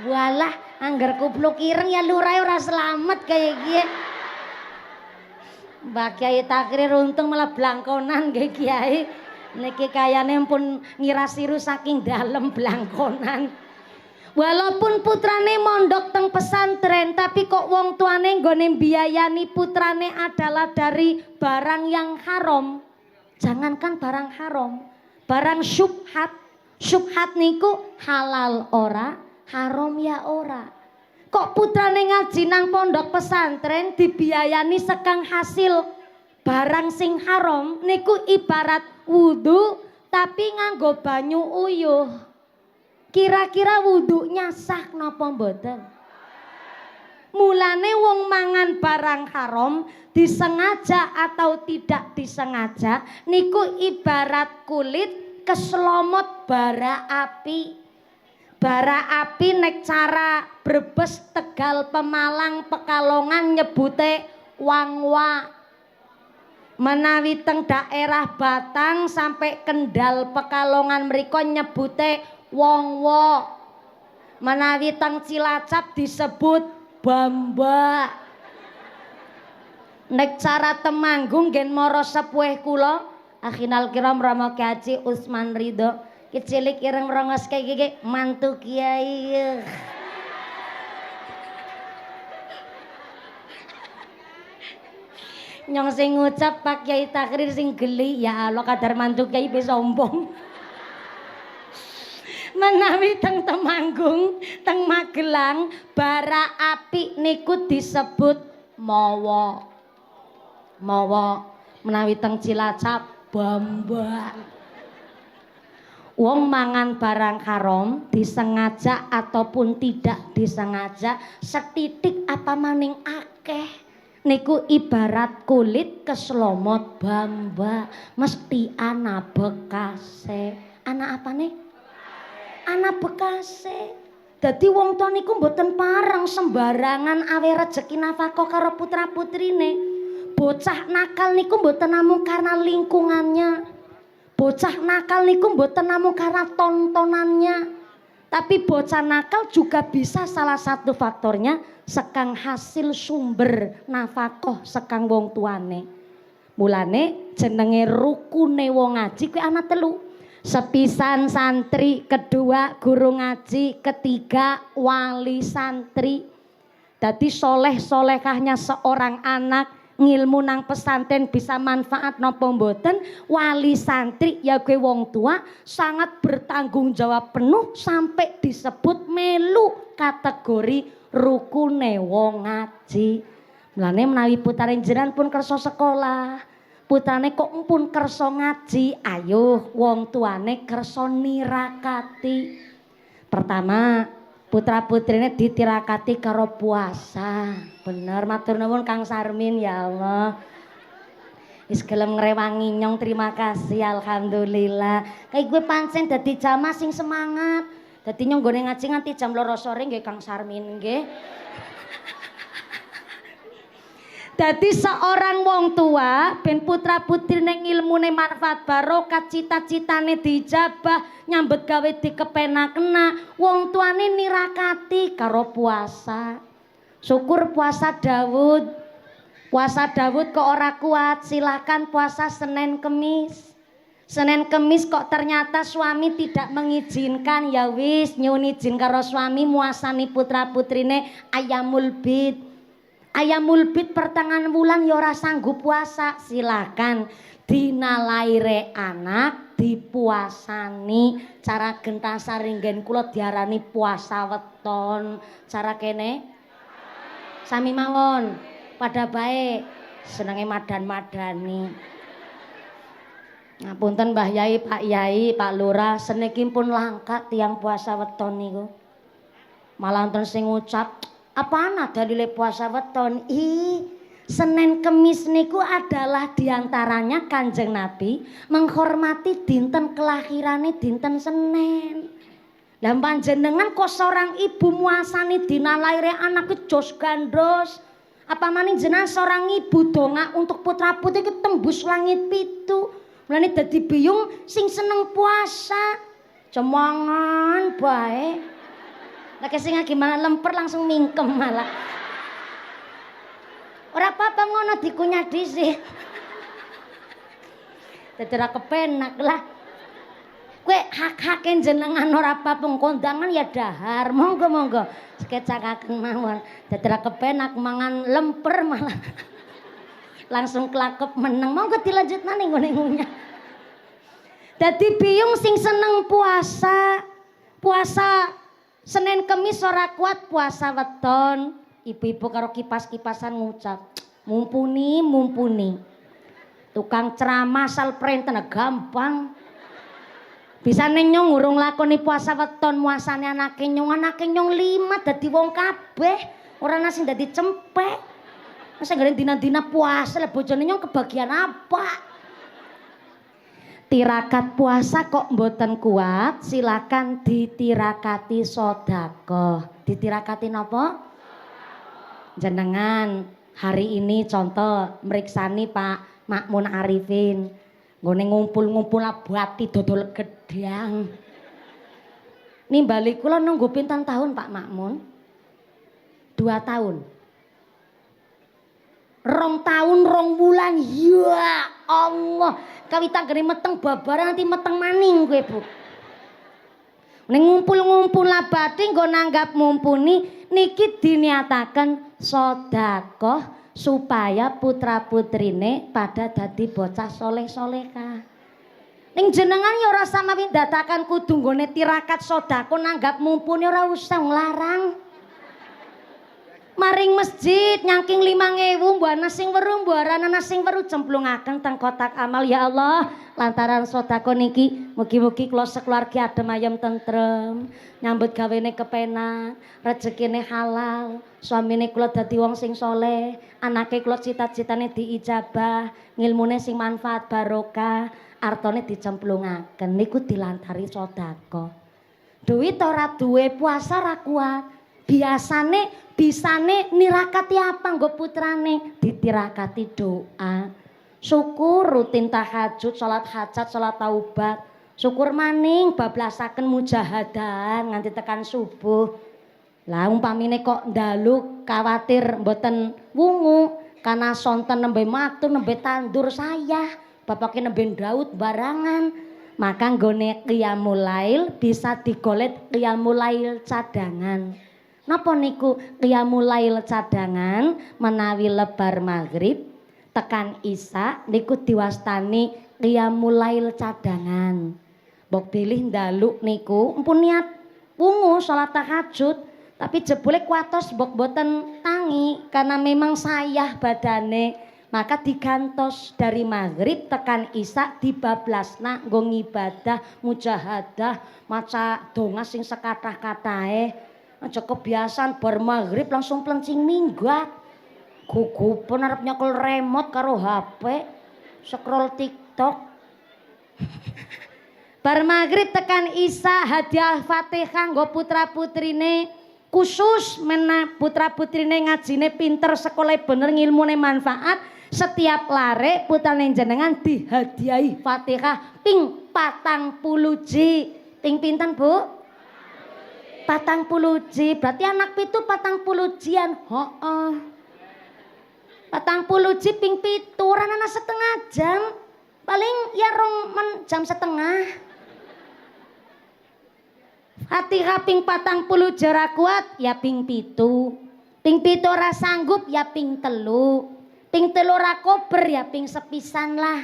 Walah, angger kupluk ireng ya lurae ora selamat kayak gie. Mbak Kiai Takrir untung malah blangkonan nggih Kiai. Niki kayane pun ngirasiru saking dalem blangkonan. Walaupun putrane mondok teng pesantren, tapi kok wong tuane nggone biayani putrane adalah dari barang yang haram. Jangankan barang haram, barang syubhat. Syubhat niku halal ora, haram ya ora. Kok putrane ngaji nang pondok pesantren dibiayani sekang hasil barang sing haram niku ibarat wudu tapi nganggo banyu uyuh. Kira-kira wudunya sah napa mboten? Mulane wong mangan barang haram disengaja atau tidak disengaja niku ibarat kulit keselomot bara api. Bara api nek cara Brebes, Tegal, Pemalang, Pekalongan nyebute wangwa. Menawi teng daerah Batang sampai Kendal Pekalongan mriko nyebute wongwo. Menawi teng Cilacap disebut bamba. Nek cara Temanggung gen moro sepuh kula akhinal kiram Rama Haji Usman Ridho kecilik ireng rongos kayak gigi mantu kiai. Nyong sing ngucap Pak Kiai Takrir sing geli ya Allah kadar mantu kiai bisa sombong. Menawi teng Temanggung, teng Magelang, bara api niku disebut mawa. Mawa. Menawi teng Cilacap bamba. Wong mangan barang haram disengaja ataupun tidak disengaja setitik apa maning akeh niku ibarat kulit keslomot bamba mesti ana bekase. Ana apa nih? Ana bekase. Dadi wong tuwa niku mboten pareng sembarangan awe rejeki nafkah karo putra-putrine. Bocah nakal niku mboten namung karena lingkungannya. Bocah nakal niku mboten namung karena tontonannya. Tapi bocah nakal juga bisa salah satu faktornya sekang hasil sumber nafkah sekang wong tuane. Mulane jenenge rukune wong ngaji kuwi ana 3. Sepisan santri, kedua guru ngaji, ketiga wali santri. Dadi soleh-solehahnya seorang anak ngilmu nang pesantren bisa manfaat napa mboten, wali santri ya gue wong tua sangat bertanggung jawab penuh sampai disebut melu kategori rukune wong ngaji. Mulane menawi putrane jenengan pun kersa sekolah, putrane kok pun kersa ngaji, ayo wong tuane kersa nirakati. Pertama, putra-putrine ditirakati karo puasa. Bener, matur nuwun Kang Sarmin, ya Allah. Wis gelem ngrewangi nyong, terima kasih, alhamdulillah. Kayak gue pancen dadi jamaah sing semangat. Dadi nyong nggone ngaji nganti jam 2 sore nggih Kang Sarmin nggih. Dadi seorang wong tua ben putra-putrine ilmune manfaat barokah, cita-citane dijabah, nyambet gawe dikepenakna, wong tuane nirakati karo puasa. Syukur puasa Daud. Puasa Daud kok ora kuat, silakan puasa Senin Kemis. Senin Kemis kok ternyata suami tidak mengizinkan, ya wis nyuwun izin karo suami muasani putra-putrine Ayamul Bid. Ayamul Bid pertengahan bulan ya ora sanggup puasa, silakan dina laire anak dipuasani. Cara gentasar ringgen kula diarani puasa weton. Cara kene sami mawon pada baik, senenge madan-madani. Ngapunten Mbah Yai, Pak Yai, Pak Lurah, seniki pun langka tiang puasa weton niku. Malah wonten sing ngucap, apaan dalile puasa weton? Senin Kemis niku adalah diantaranya Kanjeng Nabi menghormati dinten kelahirane dinten Senin. Lah panjenengan kok seorang ibu muasani dina laire anak ke jos gandos. Apa maning jenengan seorang ibu donga untuk putra-putri ke tembus langit pitu. Mulane dadi biyung sing seneng puasa. Cemongan bae. Lah sing gimana lemper langsung mingkem malah. Ora apa-apa ngono dikunyah dhisik. Dadi ora kepenak lah. Kowe hak-hake jenengan ora apa-apa kondangan ya dahar. Monggo-monggo. Sekecakaken mawon. Dadi ora kepenak mangan lemper malah. Langsung kelakep meneng. Monggo dilanjutna ning ngene ngunyah. Dadi biyung sing seneng puasa. Puasa Senin Kemis ora kuat puasa weton. Ibu-ibu karo kipas-kipasan ngucap, mumpuni, mumpuni. Tukang ceramah asal prenten gampang. Bisa nyong urung lakoni puasa weton muasane anake nyong 5 dadi wong kabeh, ora ana sing dadi cempek. Masa garen dina-dina puasa lah bojone nyong kebagian apa? Tirakat puasa kok mboten kuat, silakan ditirakati sedekah. Ditirakati napa? Jenengan hari ini contoh meriksani Pak Makmun Arifin nggone ngumpul-ngumpul abati dodol gedang. Nimbali kula nunggu pinten tahun Pak Makmun? 2 tahun. 2 tahun 2 bulan. Ya Allah, kawitan gene meteng babaran nanti meteng maning kowe, Bu. Ning ngumpul-ngumpul abati nggo nanggap mumpuni niki diniataken sedekah supaya putra-putrine pada dadi bocah soleh-solehah. Ning jenengan ya ora samawi ndatakan kudu nggone tirakat sedekah nanggap mumpuni ora usah nglarang. Maring masjid nyangking 5.000 mbok ana sing weruh mbok ora ana sing weruh cemplungaken teng kotak amal ya Allah. Lantaran sedekah niki mugi-mugi kula sekeluarga adem ayem tentrem, nyambut gawene kepenak, rezekine halal, suamine kula dadi wong sing soleh, anake kula cita-citane diijabah, ngilmune sing manfaat barokah, artone dicemplungaken niku dilantari sedekah. duit ora duwe, puasa ra kuat. Biasane bisane nirakati apa nggo putrane? Ditirakati doa. Syukur rutin tahajud, salat hajat, salat taubat. Syukur maning bablasaken mujahadah nganti tekan subuh. Lah umpamine kok ndalu kawatir mboten wungu karena sonten nembe matur nembe tandur sayah, bapake nembe ndaut barangan. Maka nggone qiyamul lail bisa digolet qiyamul lail cadangan. Napa niku qiyamul lail cadangan menawi lebar maghrib tekan isya niku diwastani qiyamul lail cadangan. Mbok bilih ndalu niku mpun niat wungu salat tahajud tapi jebule kuatos mbok boten tangi karena memang sayah badane, maka digantos dari maghrib tekan isya dibablasna nggo ngibadah mujahadah maca donga sing sekathah-kathahe. Aja kebiasaan bar maghrib langsung plencing minggat. Gugupen arep nyekel remote karo HP, scroll TikTok. Bar maghrib tekan isya hadiah Fatihah nggo putra-putrine. Khusus mena putra-putrine ngajine pinter, sekolah bener, ngilmune manfaat. Setiap lare putrane jenengan dihadiahi Fatihah ping 40 ji. Ping pinten, Bu? 40 ji. Berarti anak pitu 40 jian. Heeh. 40 ji ping pitu ora ana setengah jam. Paling ya jam setengah. Fatihah ping 40 jara kuat ya ping pitu. Ping pitu ora sanggup ya ping telu. Ping telu ora kober ya ping sepisan lah.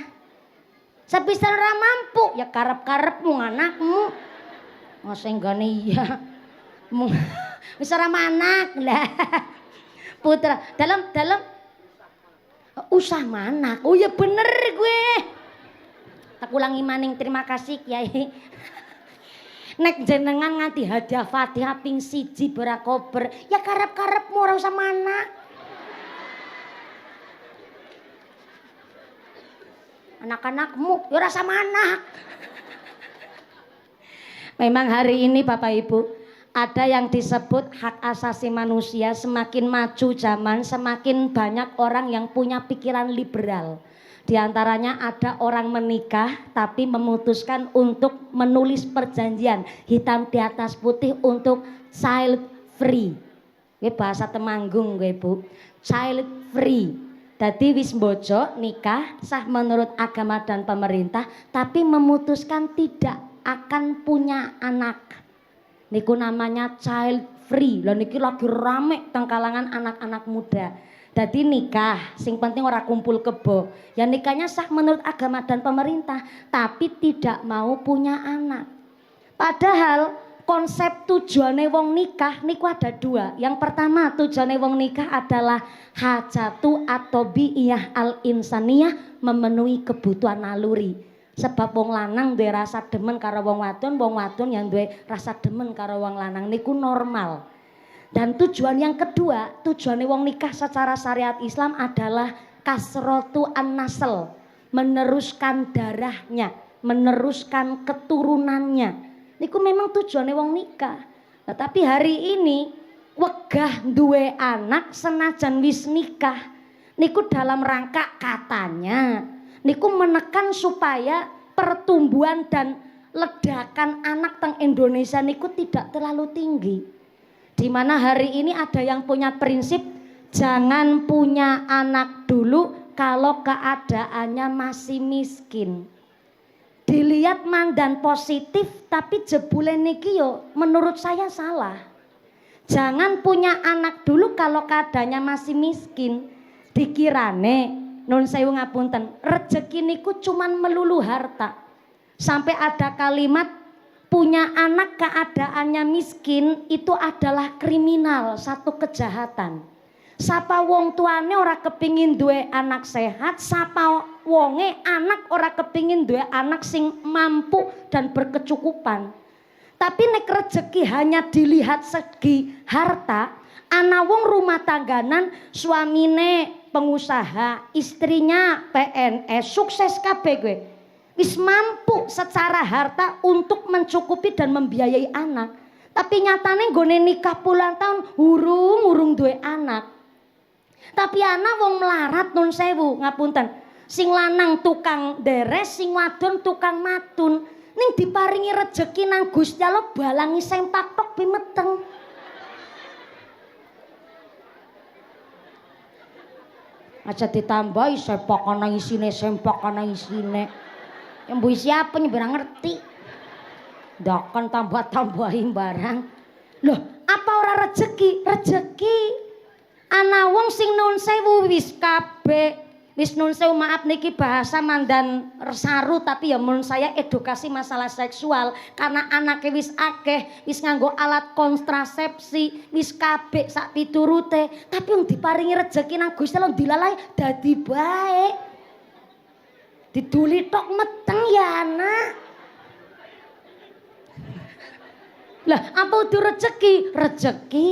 Sepisan ora mampu ya karep-karepmu anakmu. Mosing gane iya. Wis ora manak lah. Putra dalam usah manak. Oh ya bener gue. Tak ulangi maning terima kasih Kiai. Nek jenengan nganti hadiah Fatihah ping 1 berakober ya karep-karepmu ora usah manak. Anak-anakmu ya ora usah manak. Memang hari ini Bapak Ibu ada yang disebut hak asasi manusia. Semakin maju zaman semakin banyak orang yang punya pikiran liberal. Di antaranya ada orang menikah tapi memutuskan untuk menulis perjanjian hitam di atas putih untuk child free. Ini bahasa Temanggung gue Bu. Child free. Jadi wis bojo nikah sah menurut agama dan pemerintah tapi memutuskan tidak akan punya anak. Niku namanya child free. Lah niki lagi rame teng kalangan anak-anak muda. Jadi nikah, sing penting ora kumpul kebo. Ya nikahnya sah menurut agama dan pemerintah, tapi tidak mau punya anak. Padahal konsep tujuane wong nikah niku ada 2. Yang pertama tujuane wong nikah adalah hajatu atau bi'iyah al-insaniyah, memenuhi kebutuhan naluri. Sebab wong lanang duwe rasa demen karo wong wadon yang duwe rasa demen karo wong lanang niku normal. Dan tujuan yang kedua, tujuan wong nikah secara syariat Islam adalah kasrotu an-nasl, meneruskan darahnya, meneruskan keturunannya. Niku memang tujuan wong nikah. Tetapi hari ini wegah duwe anak senajan wis nikah. Niku dalam rangka katanya, niku menekan supaya pertumbuhan dan ledakan anak teng Indonesia niku tidak terlalu tinggi. Di mana hari ini ada yang punya prinsip jangan punya anak dulu kalau keadaannya masih miskin. Dilihat mandan positif tapi jebule niki yo menurut saya salah. Jangan punya anak dulu kalau keadaannya masih miskin. Dikirane nun sewu ngapunten, rezeki niku cuman melulu harta. Sampai ada kalimat punya anak keadaannya miskin itu adalah kriminal, satu kejahatan. Sapa wong tuane ora kepingin duwe anak sehat, sapa wonge anak ora kepingin duwe anak sing mampu dan berkecukupan. Tapi nek rezeki hanya dilihat segi harta, ana wong rumah tangganan, suamine pengusaha, istrinya PNS, sukses kabeh gue. wis mampu secara harta untuk mencukupi dan membiayai anak. Tapi nyatane nggone nikah puluhan tahun urung duwe anak. Tapi anak wong melarat nun sewu, ngapunten. Sing lanang tukang deres, sing wadon tukang matun. Ning diparingi rejeki nang Gusti Allah balangi sempak tok bimeteng. Aja ditambahi sempak ana isine, sempak ana isine. Yang mbui siapa nyebera ngerti. Dakon tambah-tambahin barang. Loh, apa ora rezeki? Rezeki. Ana wong sing nun sewu wis kabeh. Wis nun sewu, maaf niki bahasa mandan saru tapi ya menurut saya edukasi masalah seksual karena anaknya wis akeh, wis nganggo alat kontrasepsi, wis kabeh sak piturute, tapi yang diparingi rezeki nang Gusti Allah dilalai dadi baik. Diduli tok meteng ya anak. Lah apa itu rezeki? Rezeki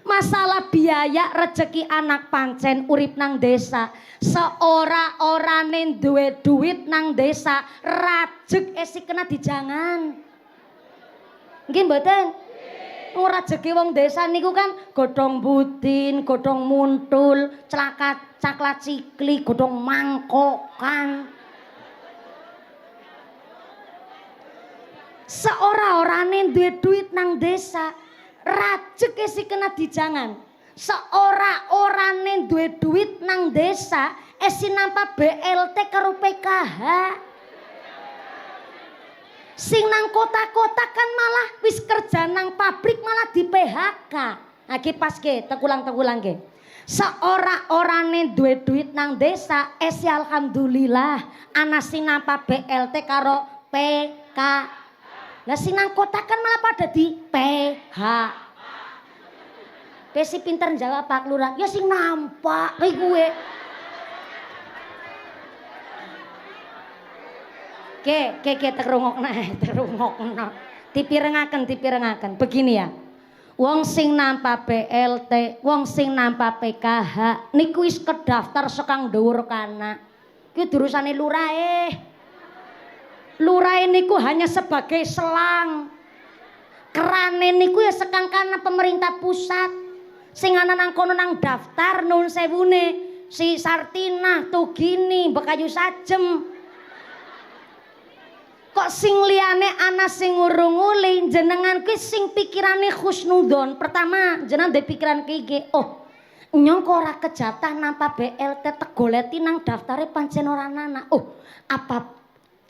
masalah biaya rezeki anak pancen urip nang desa. Seora-orane duwe duit nang desa rajek esi kena dijangan. Nggih mboten? Rajeki wong desa niku kan godhong budin, godhong muntul, caklat cikli, godhong mangkokan. Seora-orane duwe duit nang desa rajek esi kena dijangan. Seora-orane duwe duit nang desa esi nampa BLT karo PKH. Sing nang kota-kota kan malah wis kerja nang pabrik malah di PHK. Iki pas ke tekulang ke. Seora-orane duwe duit nang desa esi alhamdulillah ana sing nampa BLT karo PK. Lah sing nang kota kan malah pada di PH. Pesi pinter jawab Pak Lurah, ya sing nampak kayak gue. Ke terungokna. Dipirengaken. Begini ya. Wong sing nampak BLT, wong sing nampak PKH, niku wis kedaftar sekang dhuwur kana. Ki durusane lurahe. Lurahe niku hanya sebagai selang. Kerane niku ya sekang kana pemerintah pusat. Sing ana nang kono nang daftar nun sewune si Sartina, Tugini, Bekayu Sajem. Kok sing liyane ana sing urung uli, jenengan ki sing pikirane husnudon. Pertama, jenengan ndek pikiran iki, oh, nyong kok ora kejatah nampa BLT tegoleti nang daftare pancen ora ana. Oh, apa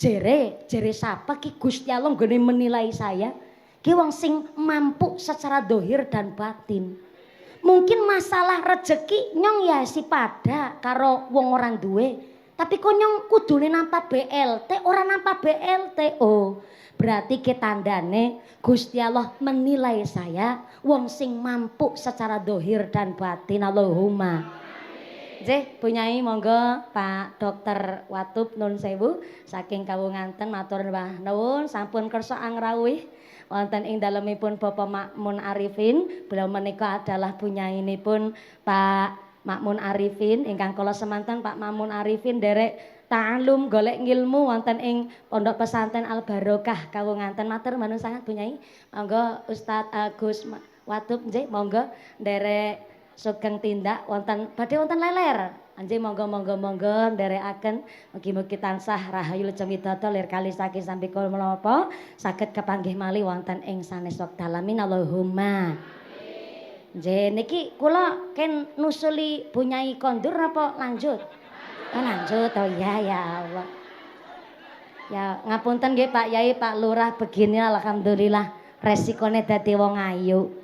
jere sapa ki Gusti Allah nggone menilai saya? Ki wong sing mampu secara dohir dan batin. Mungkin masalah rezeki nyong ya si pada karo wong orang duwe. Tapi kok nyong kudune nampa BLT, ora nampa BLT. Oh, berarti ketandane Gusti Allah menilai saya wong sing mampu secara dohir dan batin. Allahumma. Nggih, punyai monggo Pak Dokter Watub nun sewu saking kawunganten matur nuwun sampun kersa angrawuh wonten ing dalemipun Bapak Makmun Arifin. Beliau menika adalah bunyainipun Pak Makmun Arifin ingkang kula semanten Pak Makmun Arifin derek ta'alum golek ngilmu wonten ing Pondok Pesantren Al Barokah kawunganten. Matur nuwun sangat bunyai. Monggo Ustadz Agus Watub nggih monggo derek sugeng tindak wonten badhe wonten leler. Anjing monggo nderekaken mugi-mugi tansah rahayu lecemidata lir kali saking sambi kula menapa saged kepanggih malih wonten ing sanes wekdal alamin. Allahumma. Nggih niki kula ken nusuli bunyai kondur napa lanjut? Oh lanjut. Oh iya ya Allah. Ya ngapunten nggih Pak Yai, Pak Lurah, begini alhamdulillah resikone dadi wong ayu.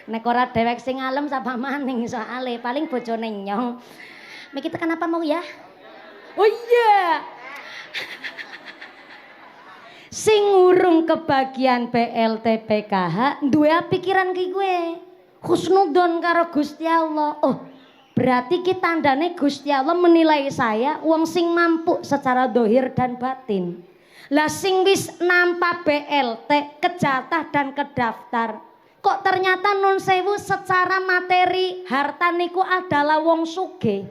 Nek ora dewek sing alem sapa maning soale paling bojone nyong. Miki tekan apa mau ya? Oh iya. Sing urung kebagian BLT PKH duwe pikiran ki kowe. Husnudon karo Gusti Allah. Oh, berarti ki tandane Gusti Allah menilai saya wong sing mampu secara dohir dan batin. Lah sing wis nampa BLT kejatah dan kedaftar. Kok ternyata nun sewu secara materi harta niku adalah wong sugih.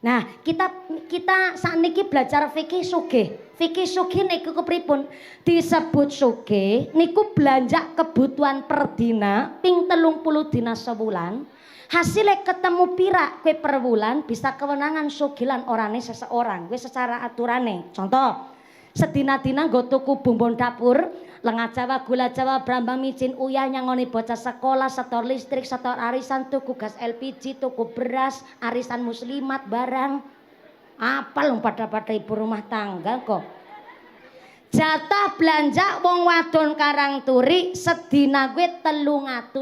Nah, kita sakniki belajar fikih sugih. Fikih sugih niku kepripun? Disebut sugih niku belanja kebutuhan per dina ping 30 dina sewulan. Hasilnya ketemu pirak kue per wulan bisa kewenangan sugilan orane seseorang kue secara aturane. Contoh, sedina-dina nggo tuku bumbu dapur, lenga Jawa, gula Jawa, brambang, micin, uyah, nyangoni bocah sekolah, setor listrik, setor arisan, tuku gas LPG, tuku beras, arisan muslimat, barang. Apa lho pada ibu rumah tangga kok. Jatah belanja wong wadon Karang Turi sedina gue 300.000.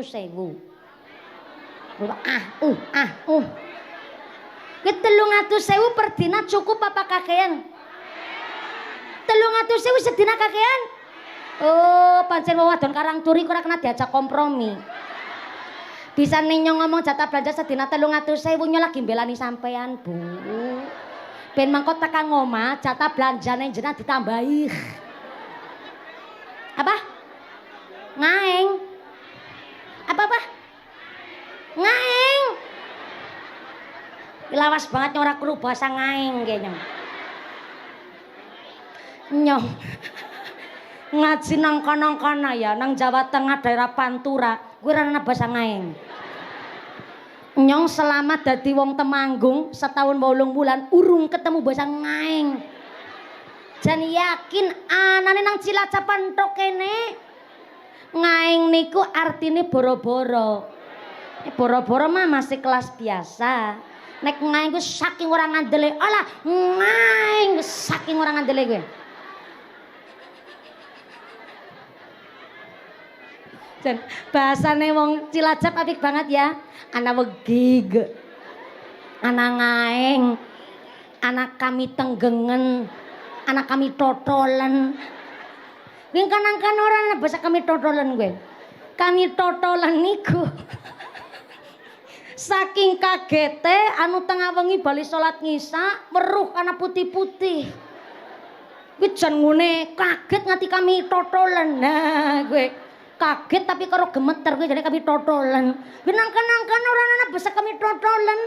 Gue 300.000 per dina cukup apa kakean? 300.000 sedina kakean? Oh, pancen wong wadon Karang Turi ora kena diajak kompromi. Bisa ninyong ngomong jatah belanja sedina 300.000 nyo lagi mbelani sampean, Bu. Ben mangko tekan ngomah jatah belanjane jenengan ditambahi. Apa? Ngaeng. Apa? Ngaeng. Lawas banget ora krungu basa ngaeng kayaknya. Nyong. Ngaji nang kono-kono ya nang Jawa Tengah daerah Pantura gue rana bahasa ngaeng. Nyong selamat dadi wong Temanggung setahun 8 bulan urung ketemu bahasa ngaeng. Jan yakin anane nang Cilacap tok kene. Ngaeng niku artine boro-boro. Boro-boro mah masih kelas biasa. Nek ngaeng ku saking ora ngandele. Alah, ngaeng saking ora ngandele gue. Dan bahasane wong Cilacap apik banget ya. Ana wegig. Ana ngaeng. Anak kami tenggengen. Anak kami totolan. Wing kanang-kan ora bahasa kami totolan gue. Kami totolan niku. Saking kagete anu tengah wengi bali salat ngisa weruh kana putih-putih. Kuwi jan ngene kaget ngati kami totolan. Nah, gue kaget tapi karo gemeter gue jadi kami totolan. Benang-kenangkan orang anak bisa kami totolan.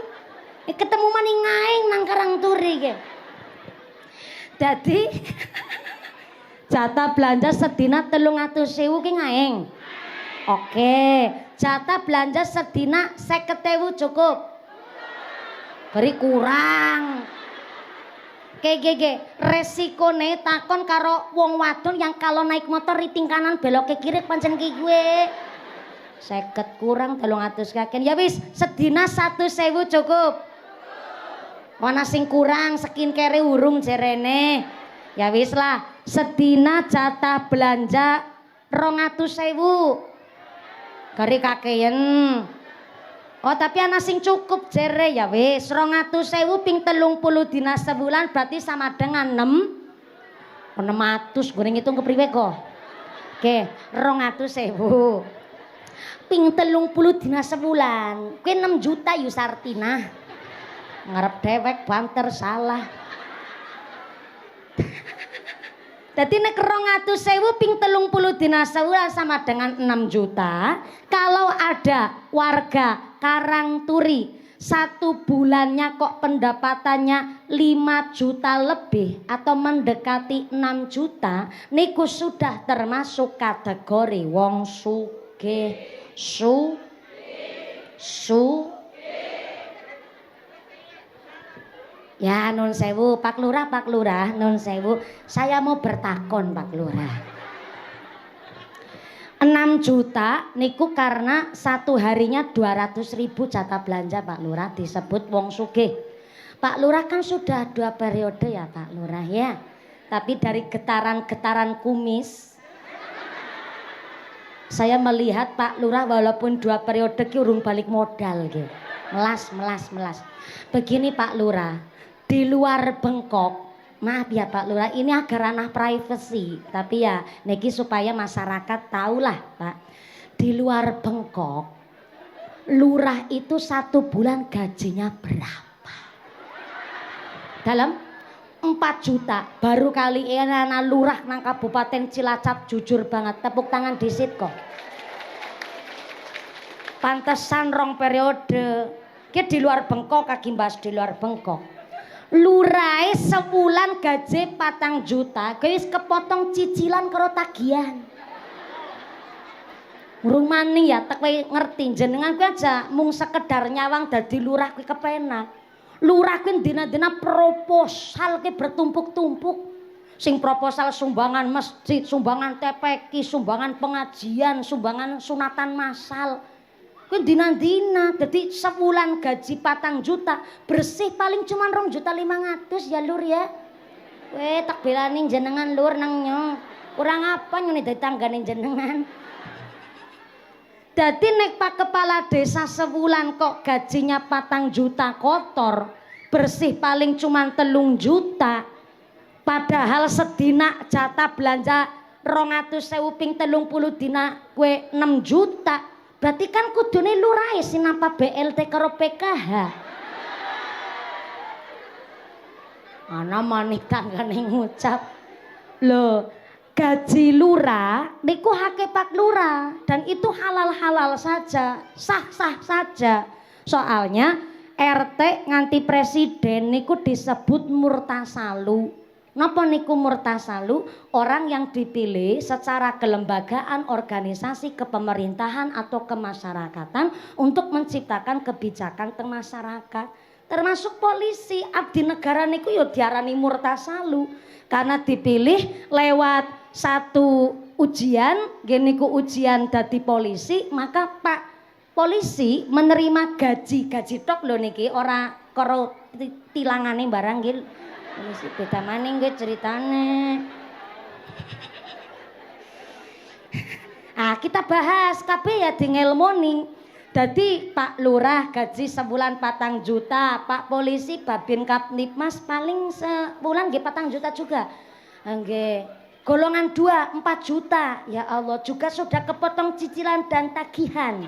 Ketemu maning ngaeng nang Karang Turi ge. Jadi jatah belanja sedina 300.000 ki ngaeng. Oke, jatah belanja sedina 50.000 cukup. Beri kurang. Gege resikone takon karo wong wadon yang kalau naik motor riting kanan belok ke kiri pancen ki gue 50 kurang 300 kaken ya wis sedina 100.000 cukup. Ana sing kurang skincare urung jerene ya wis lah sedina jatah belanja 200.000 kari kakeyen. Oh tapi ana sing cukup jere ya wis 200.000 ping 30 dina sebulan berarti sama dengan 600 gue ngitung kepriwe kok. Oke 200.000 ping 30 dina sebulan kuwi 6 juta yu Sartina ngarep dewek banter salah. Jadi nek 200.000 ping 30 dina sebulan sama dengan 6 juta. Kalau ada warga Karang Turi 1 bulannya kok pendapatannya 5 juta lebih atau mendekati 6 juta, niku sudah termasuk kategori wong sugih. Ya nun sewu Pak Lurah nun sewu saya mau bertakon Pak Lurah 6 juta niku karena satu harinya 200.000 jatah belanja Pak Lurah disebut wong sugih. Pak Lurah kan sudah 2 periode ya Pak Lurah ya, tapi dari getaran-getaran kumis saya melihat Pak Lurah walaupun 2 periode ki urung balik modal gitu. Melas. Begini Pak Lurah, di luar Bengkok, maaf ya Pak Lurah, ini agak ranah privacy, tapi ya niki supaya masyarakat tahulah Pak. Di luar Bengkok, lurah itu 1 bulan gajinya berapa? Dalam 4 juta. Baru kali ini anak lurah nang Kabupaten Cilacap jujur banget, tepuk tangan disit kok. Pantesan 2 periode. Ki di luar Bengkok kaki mbas di luar Bengkok. Lurahe sebulan gaji 4 juta, kowe wis kepotong cicilan karo tagihan. Urung maning ya, tek kowe ngerti jenengan kuwi aja mung sekedar nyawang dadi lurah kuwi kepenak. Lurah kuwi dina-dina proposal ki bertumpuk-tumpuk. Sing proposal sumbangan masjid, sumbangan TPQ, sumbangan pengajian, sumbangan sunatan massal. Kuwi dina-dina, dadi sebulan gaji 4 juta, bersih paling cuma 2.500.000 ya Lur ya. Weh tak belani jenengan Lur nang nyo. Kurang apa nyune dadi tanggane jenengan. Dadi nek Pak Kepala Desa sebulan kok gajinya 4 juta kotor, bersih paling cuma 3 juta. Padahal sedina jatah belanja 200.000 ping 30 dina kue 6 juta. Berarti kan kudune lurahe sinapa BLT karo PKH. Ana manik tanggane ngucap. Loh, gaji lurah niku hake Pak Lurah dan itu halal-halal saja, sah-sah saja. Soalnya RT nganti presiden niku disebut murtasalu. Napa niku murtasalu? Orang yang dipilih secara kelembagaan, organisasi, kepemerintahan atau kemasyarakatan untuk menciptakan kebijakan teng masyarakat. Termasuk polisi, abdi negara niku yo diarani murtasalu karena dipilih lewat satu ujian, geniku ujian dadi polisi, maka Pak polisi menerima gaji tok lho niki, ora karo tilangane barang nggih. Polisi beda maning nggih ceritane. Ah, kita bahas kabeh ya di ngelmoni. Dadi Pak Lurah gaji sebulan 4 juta, Pak Polisi Babin Kapnipmas paling sebulan nggih 4 juta juga. Nggih. Golongan 2 4 juta. Ya Allah, juga sudah kepotong cicilan dan tagihan.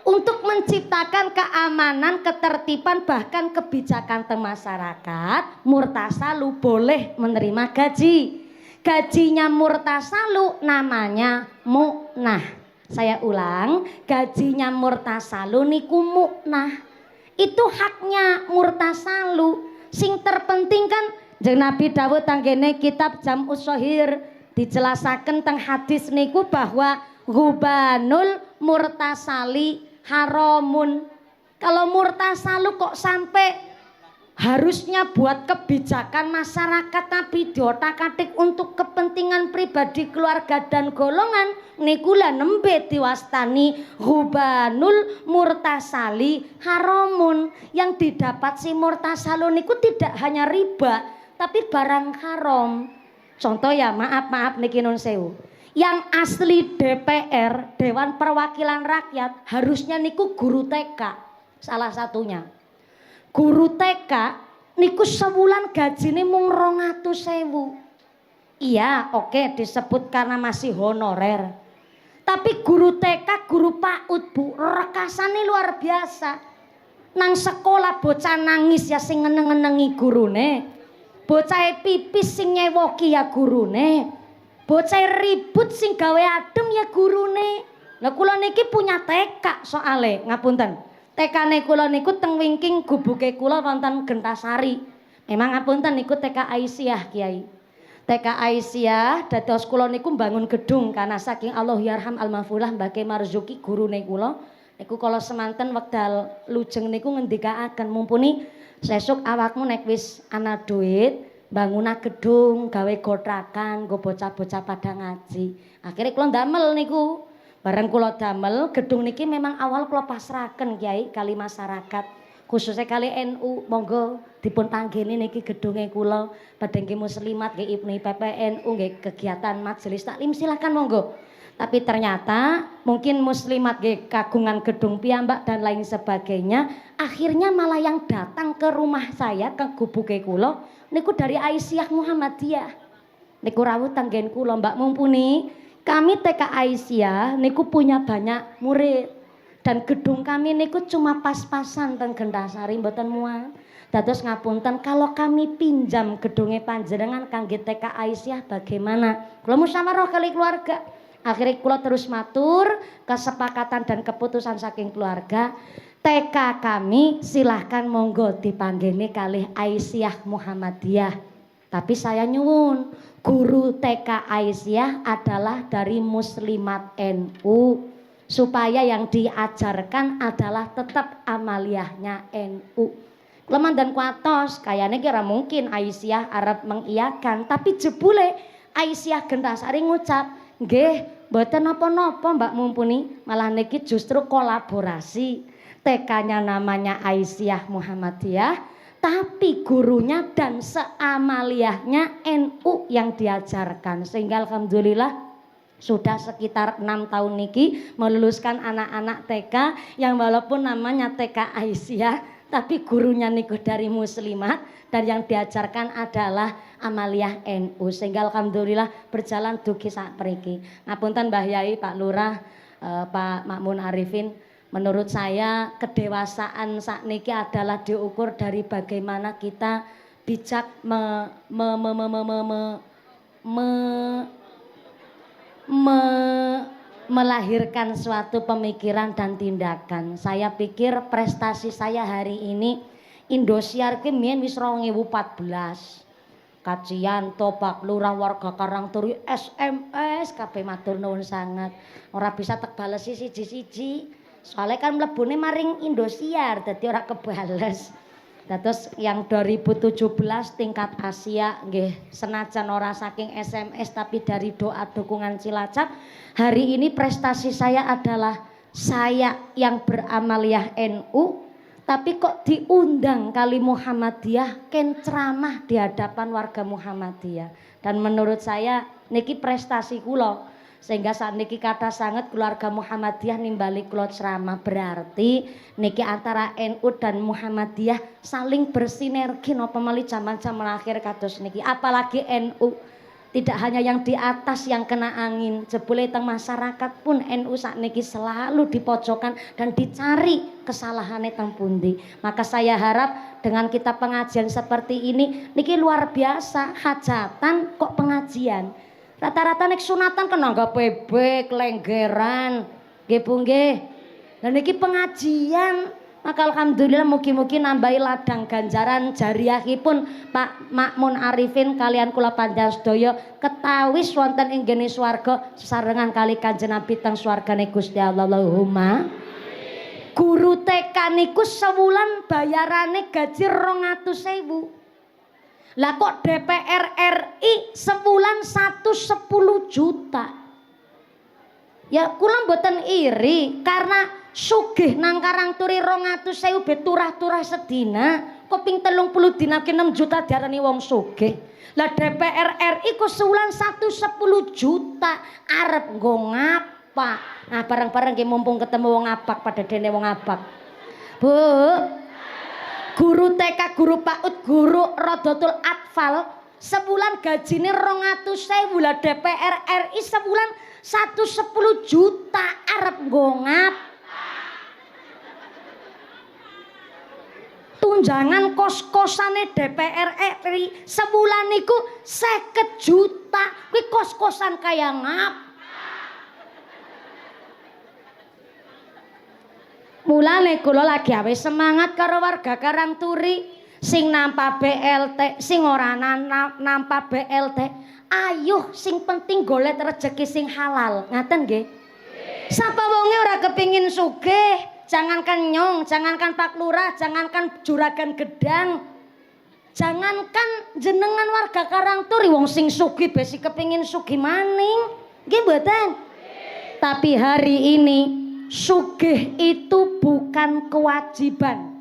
Untuk menciptakan keamanan, ketertiban, bahkan kebijakan teng masyarakat, murtasalu boleh menerima gaji. Gajinya murtasalu namanya muknah. Saya ulang, gajinya murtasalu niku muknah. Itu haknya murtasalu. Sing terpenting kan jeung Nabi Dawud tanggene kitab Jam'us Shahir dijelasaken teng hadis niku bahwa ghubanul murtasali haramun. Kalau murtasalu kok sampai harusnya buat kebijakan masyarakat tapi diotak-atik untuk kepentingan pribadi, keluarga dan golongan, niku lah nembe diwastani ghubanul murtasali haramun. Yang didapat si murtasalu niku tidak hanya riba tapi barang haram. Contoh ya, maaf niki nun sewu. Yang asli DPR, Dewan Perwakilan Rakyat, harusnya niku guru TK salah satunya. Guru TK niku sebulan gajine mung 200.000. Iya, oke disebut karena masih honorer. Tapi guru TK, guru PAUD Bu, rekasane luar biasa. Nang sekolah bocah nangis ya sing ngeneng-ngenengi gurune. Bocah pipis sing nyewoki ya gurune. Bocah ribut sing gawe adem ya gurune. Lah kula niki punya TK soale, ngapunten. TK-ne kula niku teng wingking gubuke kula wonten Gentasari. Memang ngapunten niku TK Aisyah Kiai. TK Aisyah dados kula niku mbangun gedung karena saking Allahyarham Al-Mafulah Mbake Marzuki gurune kula. Niku kala semanten wekdal lujeng niku ngendikaaken mumpuni sesuk awakmu nek wis ana duit bangunah gedung, gawe gotrakan, nggo bocah-bocah pada ngaji. Akhirnya kula ndamel niku. Bareng kula damel, gedung niki memang awal kula pasrahaken Kiai kali masyarakat. Khususnya kali NU, monggo dipun panggeni niki gedunge kula. Badhe nggih muslimat nggih Ibnu PPNU nggih kegiatan majelis taklim silakan monggo. Tapi ternyata mungkin muslimat nggih kagungan gedung piyambak dan lain sebagainya. Akhirnya malah yang datang ke rumah saya ke gubuke kula niku dari Aisyah Muhammadiyah. Niku rawuh tanggen kula Mbak mumpuni kami TK Aisyah niku punya banyak murid dan gedung kami niku cuma pas-pasan teng Gentasari mboten muat. Dados ngapunten kalau kami pinjam gedungnya panjenengan kangge TK Aisyah bagaimana? Kula musyawarah kali keluarga. Akhirnya kula terus matur kesepakatan dan keputusan saking keluarga TK kami silahkan monggo dipanggeni kalih Aisyah Muhammadiyah. Tapi saya nyuwun, guru TK Aisyah adalah dari Muslimat NU, supaya yang diajarkan adalah tetap amaliyahnya NU. Leman dan kuatos kayaknya kira mungkin Aisyah Arab mengiyakan, tapi jebule Aisyah Gendasari ngucap, nggih mboten napa-napa Mbak Mumpuni, malah niki justru kolaborasi. TK-nya namanya Aisyah Muhammadiyah, tapi gurunya dan seamaliyahnya NU yang diajarkan, sehingga alhamdulillah sudah sekitar 6 tahun niki meluluskan anak-anak TK yang walaupun namanya TK Aisyah tapi gurunya niku dari muslimat dan yang diajarkan adalah amaliyah NU, sehingga alhamdulillah berjalan dugi sak mriki. Ngapunten Mbah Yai, Pak Lurah, Pak Makmun Arifin, menurut saya kedewasaan sakniki adalah diukur dari bagaimana kita bijak melahirkan suatu pemikiran dan tindakan. Saya pikir prestasi saya hari ini Indosiar ki mien wis 2014. Kajian topak lurah warga Karangturi SMS kabeh matur nuwun sangat. Ora bisa tak balesi siji-siji. Soalnya kan mlebune maring Indosiar dadi ora kebales. Terus yang 2017 tingkat Asia nggih senajan ora saking SMS tapi dari doa dukungan Cilacap, hari ini prestasi saya adalah saya yang beramaliyah NU tapi kok diundang kali Muhammadiyah ken ceramah di hadapan warga Muhammadiyah, dan menurut saya niki prestasi kula. Sehingga saat niki kata sangat keluarga Muhammadiyah nimbali kula ceramah, berarti niki antara NU dan Muhammadiyah saling bersinergi napa malih zaman-zaman akhir kados niki. Apalagi NU tidak hanya yang di atas yang kena angin, jebule teng masyarakat pun NU saat niki selalu dipojokkan dan dicari kesalahannya teng pundi. Maka saya harap dengan kita pengajian seperti ini niki luar biasa, hajatan kok pengajian. Rata-rata nek sunatan kena nggak pebek, lenggeran, nggih Bu nggih. Lah niki pengajian, maka alhamdulillah mugi-mugi nambahi ladang ganjaran jariyahipun Pak Makmun Arifin kalian kula panjenengan ketawis wonten ing gene swarga sesarengan kali Kanjeng Nabi teng swargane Gusti Allah. Allahumma. Guru TK niku sewulan bayarane gaji 200.000. Lah kok DPR RI sebulan 110 juta. Ya kula mboten iri karena sugih nang Karangturi 200.000 be turah-turah sedina, koping 30 dina ki 6 juta diarani wong sugih. Lah DPR RI kok sebulan 110 juta arep nggo ngapa? Nah bareng-bareng ki mumpung ketemu wong abak pada dene wong abak. Bu, guru TK, guru PAUD, guru Rodotul Atfal sebulan gajine 200.000, lah DPR RI sebulan 110 juta arep nggo ngap. Tunjangan kos-kosane DPR RI sebulan niku 50 juta. Kuwi kos-kosan kaya ngap. Mulane kula lagi awe semangat karo warga Karangturi sing nampa BLT, sing ora nampa BLT. Ayuh sing penting golek rezeki sing halal. Ngaten nggih? Sapa wonge ora kepingin sugih, jangankan Nyong, jangankan Pak Lurah, jangankan Juragan Gedang. Jangankan jenengan warga Karangturi wong sing sugih besi kepingin sugih maning. Nggih mboten? Tapi hari ini sugih itu bukan kewajiban.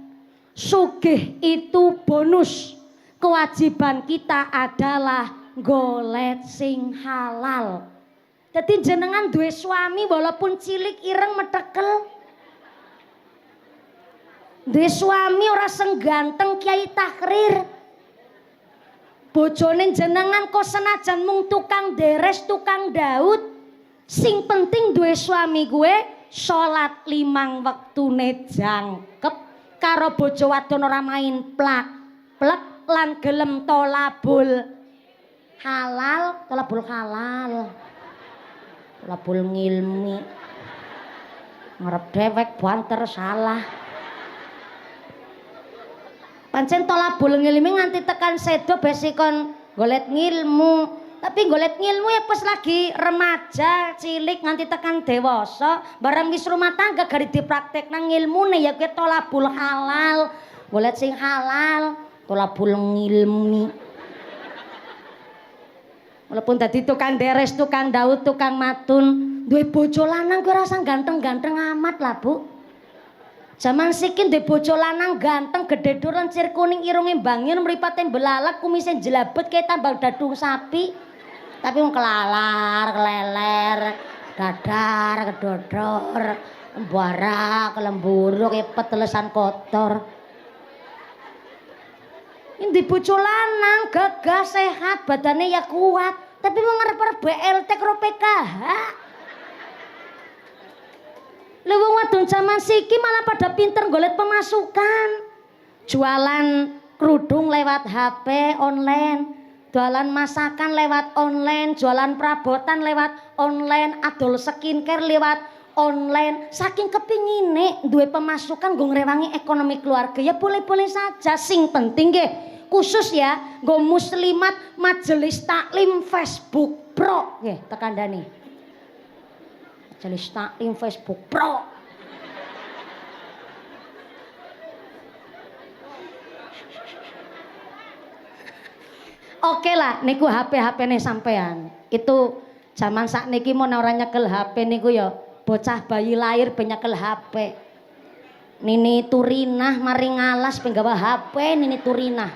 Sugih itu bonus. Kewajiban kita adalah golek sing halal. Jadi jenengan duwe suami walaupun cilik ireng metekel. Duwe suami ora sing ganteng Kiai Takrir. Bojone jenengan kok senajan mung tukang deres, tukang daud. Sing penting duwe suami gue salat 5 wektune jangkep karo bojo wadon ora main plak plek lan gelem tolabul halal, tolabul halal, tolabul ngilmi, ngarep dewek banter salah. Pancen tolabul ngilmi nganti tekan sedo besikon golet ngilmu. Tapi golet ngilmu ya pas lagi remaja, cilik nganti tekan dewasa, bareng wis rumah tangga gari dipraktekna ngilmune ya kuwi tolabul halal. Golet sing halal, tolabul ngilmi. Walaupun dadi tukang deres, tukang daud, tukang matun, duwe bojo lanang kuwi rasa ganteng-ganteng amat lah, Bu. Zaman sikin duwe bojo lanang ganteng, gedhe duren cir kuning, irunge bangir, mripate belalak, kumise jelabet kaya tambal dadung sapi. Tapi wong kelalar, keleler, dadar, kedodor, embarak, lemburu, kayak petelesan kotor. Ini bojo lanang, gagah, sehat, badannya ya kuat. Tapi mau ngarep-arep BLT karo PKH. Lha wong wadon zaman siki malah pada pinter golek pemasukan. Jualan kerudung lewat HP online. Jualan masakan lewat online, jualan perabotan lewat online, adol skincare lewat online. Saking kepingine duwe pemasukan nggo ngrewangi ekonomi keluarga ya boleh-boleh saja. Sing penting nggih khusus ya nggo muslimat Majelis Taklim Facebook Pro nggih tekandani. Majelis Taklim Facebook Pro. Oke lah, niku HP nih sampean. Itu zaman sak niki mau ora nyekel HP niku ya bocah bayi lahir ben nyekel HP. Nini Turinah mari ngalas penggawa HP Nini Turinah.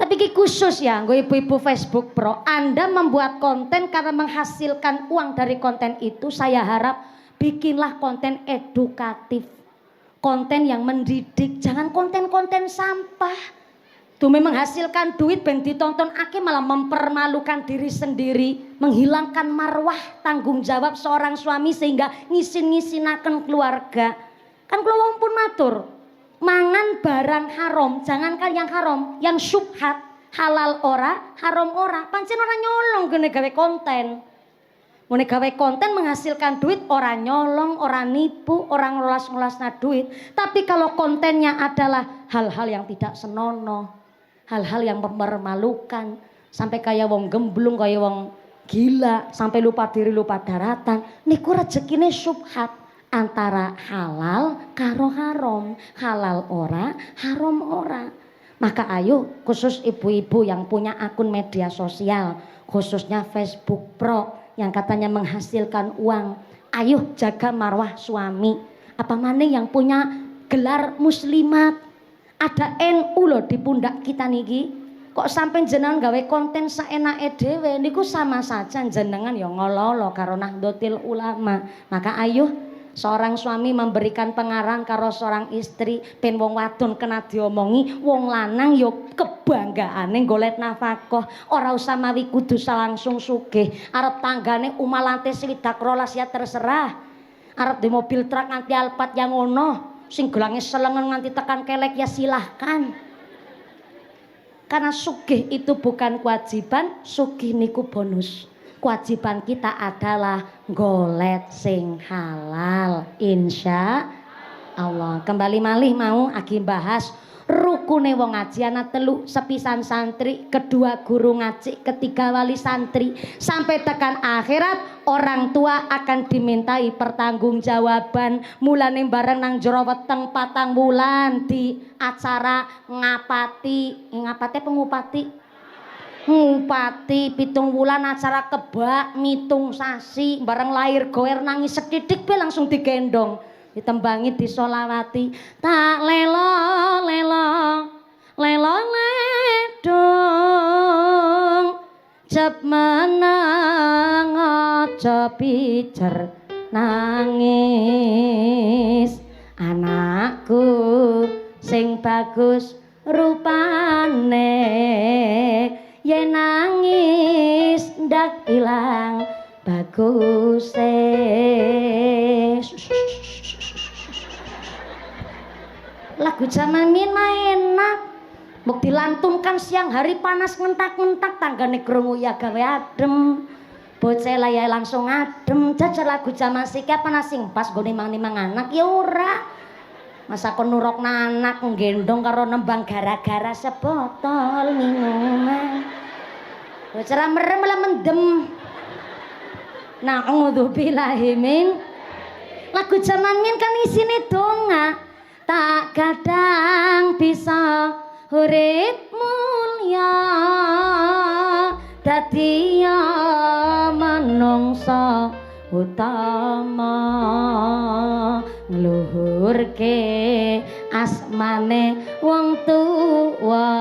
Tapi ki khusus ya, nggo ibu-ibu Facebook Pro, Anda membuat konten karena menghasilkan uang dari konten itu, saya harap bikinlah konten edukatif. Konten yang mendidik, jangan konten-konten sampah. Demi menghasilkan duit ben ditonton ake malah mempermalukan diri sendiri, menghilangkan marwah tanggung jawab seorang suami sehingga ngisin-ngisinaken keluarga. Kan kula wong pun matur, mangan barang haram, jangankan yang haram, yang syubhat, halal ora, haram ora, pancen ora nyolong gene gawe konten. Mune gawe konten menghasilkan duit, ora nyolong, ora nipu, orang ngolas-ngolasna duit. Tapi kalau kontennya adalah hal-hal yang tidak senonoh, hal-hal yang mempermalukan, sampai kayak wong gemblung, kayak wong gila, sampai lupa diri, lupa daratan, niku rezekine subhat antara halal karo haram, halal ora, haram ora. Maka ayo khusus ibu-ibu yang punya akun media sosial, khususnya Facebook Pro yang katanya menghasilkan uang, ayo jaga marwah suami. Apa maning yang punya gelar muslimat, ada NU loh di pundak kita niki. Kok sampai jenengan gawe konten saenake dhewe niku sama saja jenengan ya ngololo karo Nahdlatul Ulama. Maka ayo seorang suami memberikan pengarang karo seorang istri ben wong wadon kena diomongi, wong lanang yo kebanggaane golek nafkah, ora usah mawi kudu langsung sugih. Arep tanggane umalante swidak rolas ya terserah. Arep di mobil truk nganti Alphard yang ngono, sing gelange selengen nganti tekan kelek ya silahkan. Karena sugih itu bukan kewajiban, sugih niku bonus. Kewajiban kita adalah golet sing halal, insya Allah. Kembali malih mau agi bahas rukune wong ngaji ana telu, sepisan santri, kedua guru ngaji, ketiga wali santri. Sampai tekan akhirat orang tua akan dimintai pertanggungjawaban. Mulane bareng nang jero weteng 4 wulan di acara ngapati pengupati ngupati 7 wulan acara kebak mitung sasi bareng lahir goer nangis sedidik be langsung digendong ditembangi disolawati tak lelo lelo lelo ledong jep menang aja pijer nangis anakku sing bagus rupane yen nangis ndak ilang bagus lagu zaman mina enak mbok dilantunkan siang hari panas ngentak-ngentak tanggane krungu ya gawe adem bocah ya langsung adem jajal lagu zaman siki apa sing pas gone mang-mang anak ya ora Masa kon nurokna anak nggendong karo nembang gara-gara sebotol minuman. Wis ora merem malah mendem. Na'udzubillahi min. Lagu jaman min kan isine donga. Tak kadang bisa urip mulya dadi manungsa utama ngluhurke asmane wong tuwa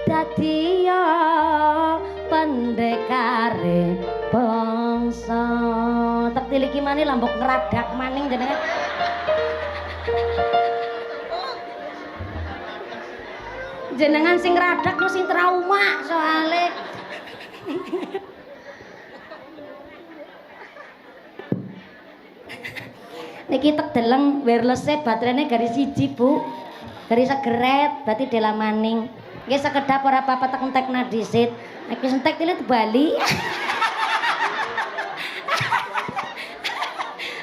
dadi pendekare bangsa. Tak tiliki maneh lambok ngeradak maning jenengan. Jenengan sing radak no sing trauma soale. Niki tek deleng wireless-e baterainya garis 1 Bu. Garis segeret berarti dela maning. Nggih sekedap ora apa-apa tek entekna dhisit. Nek wis entek tilit bali.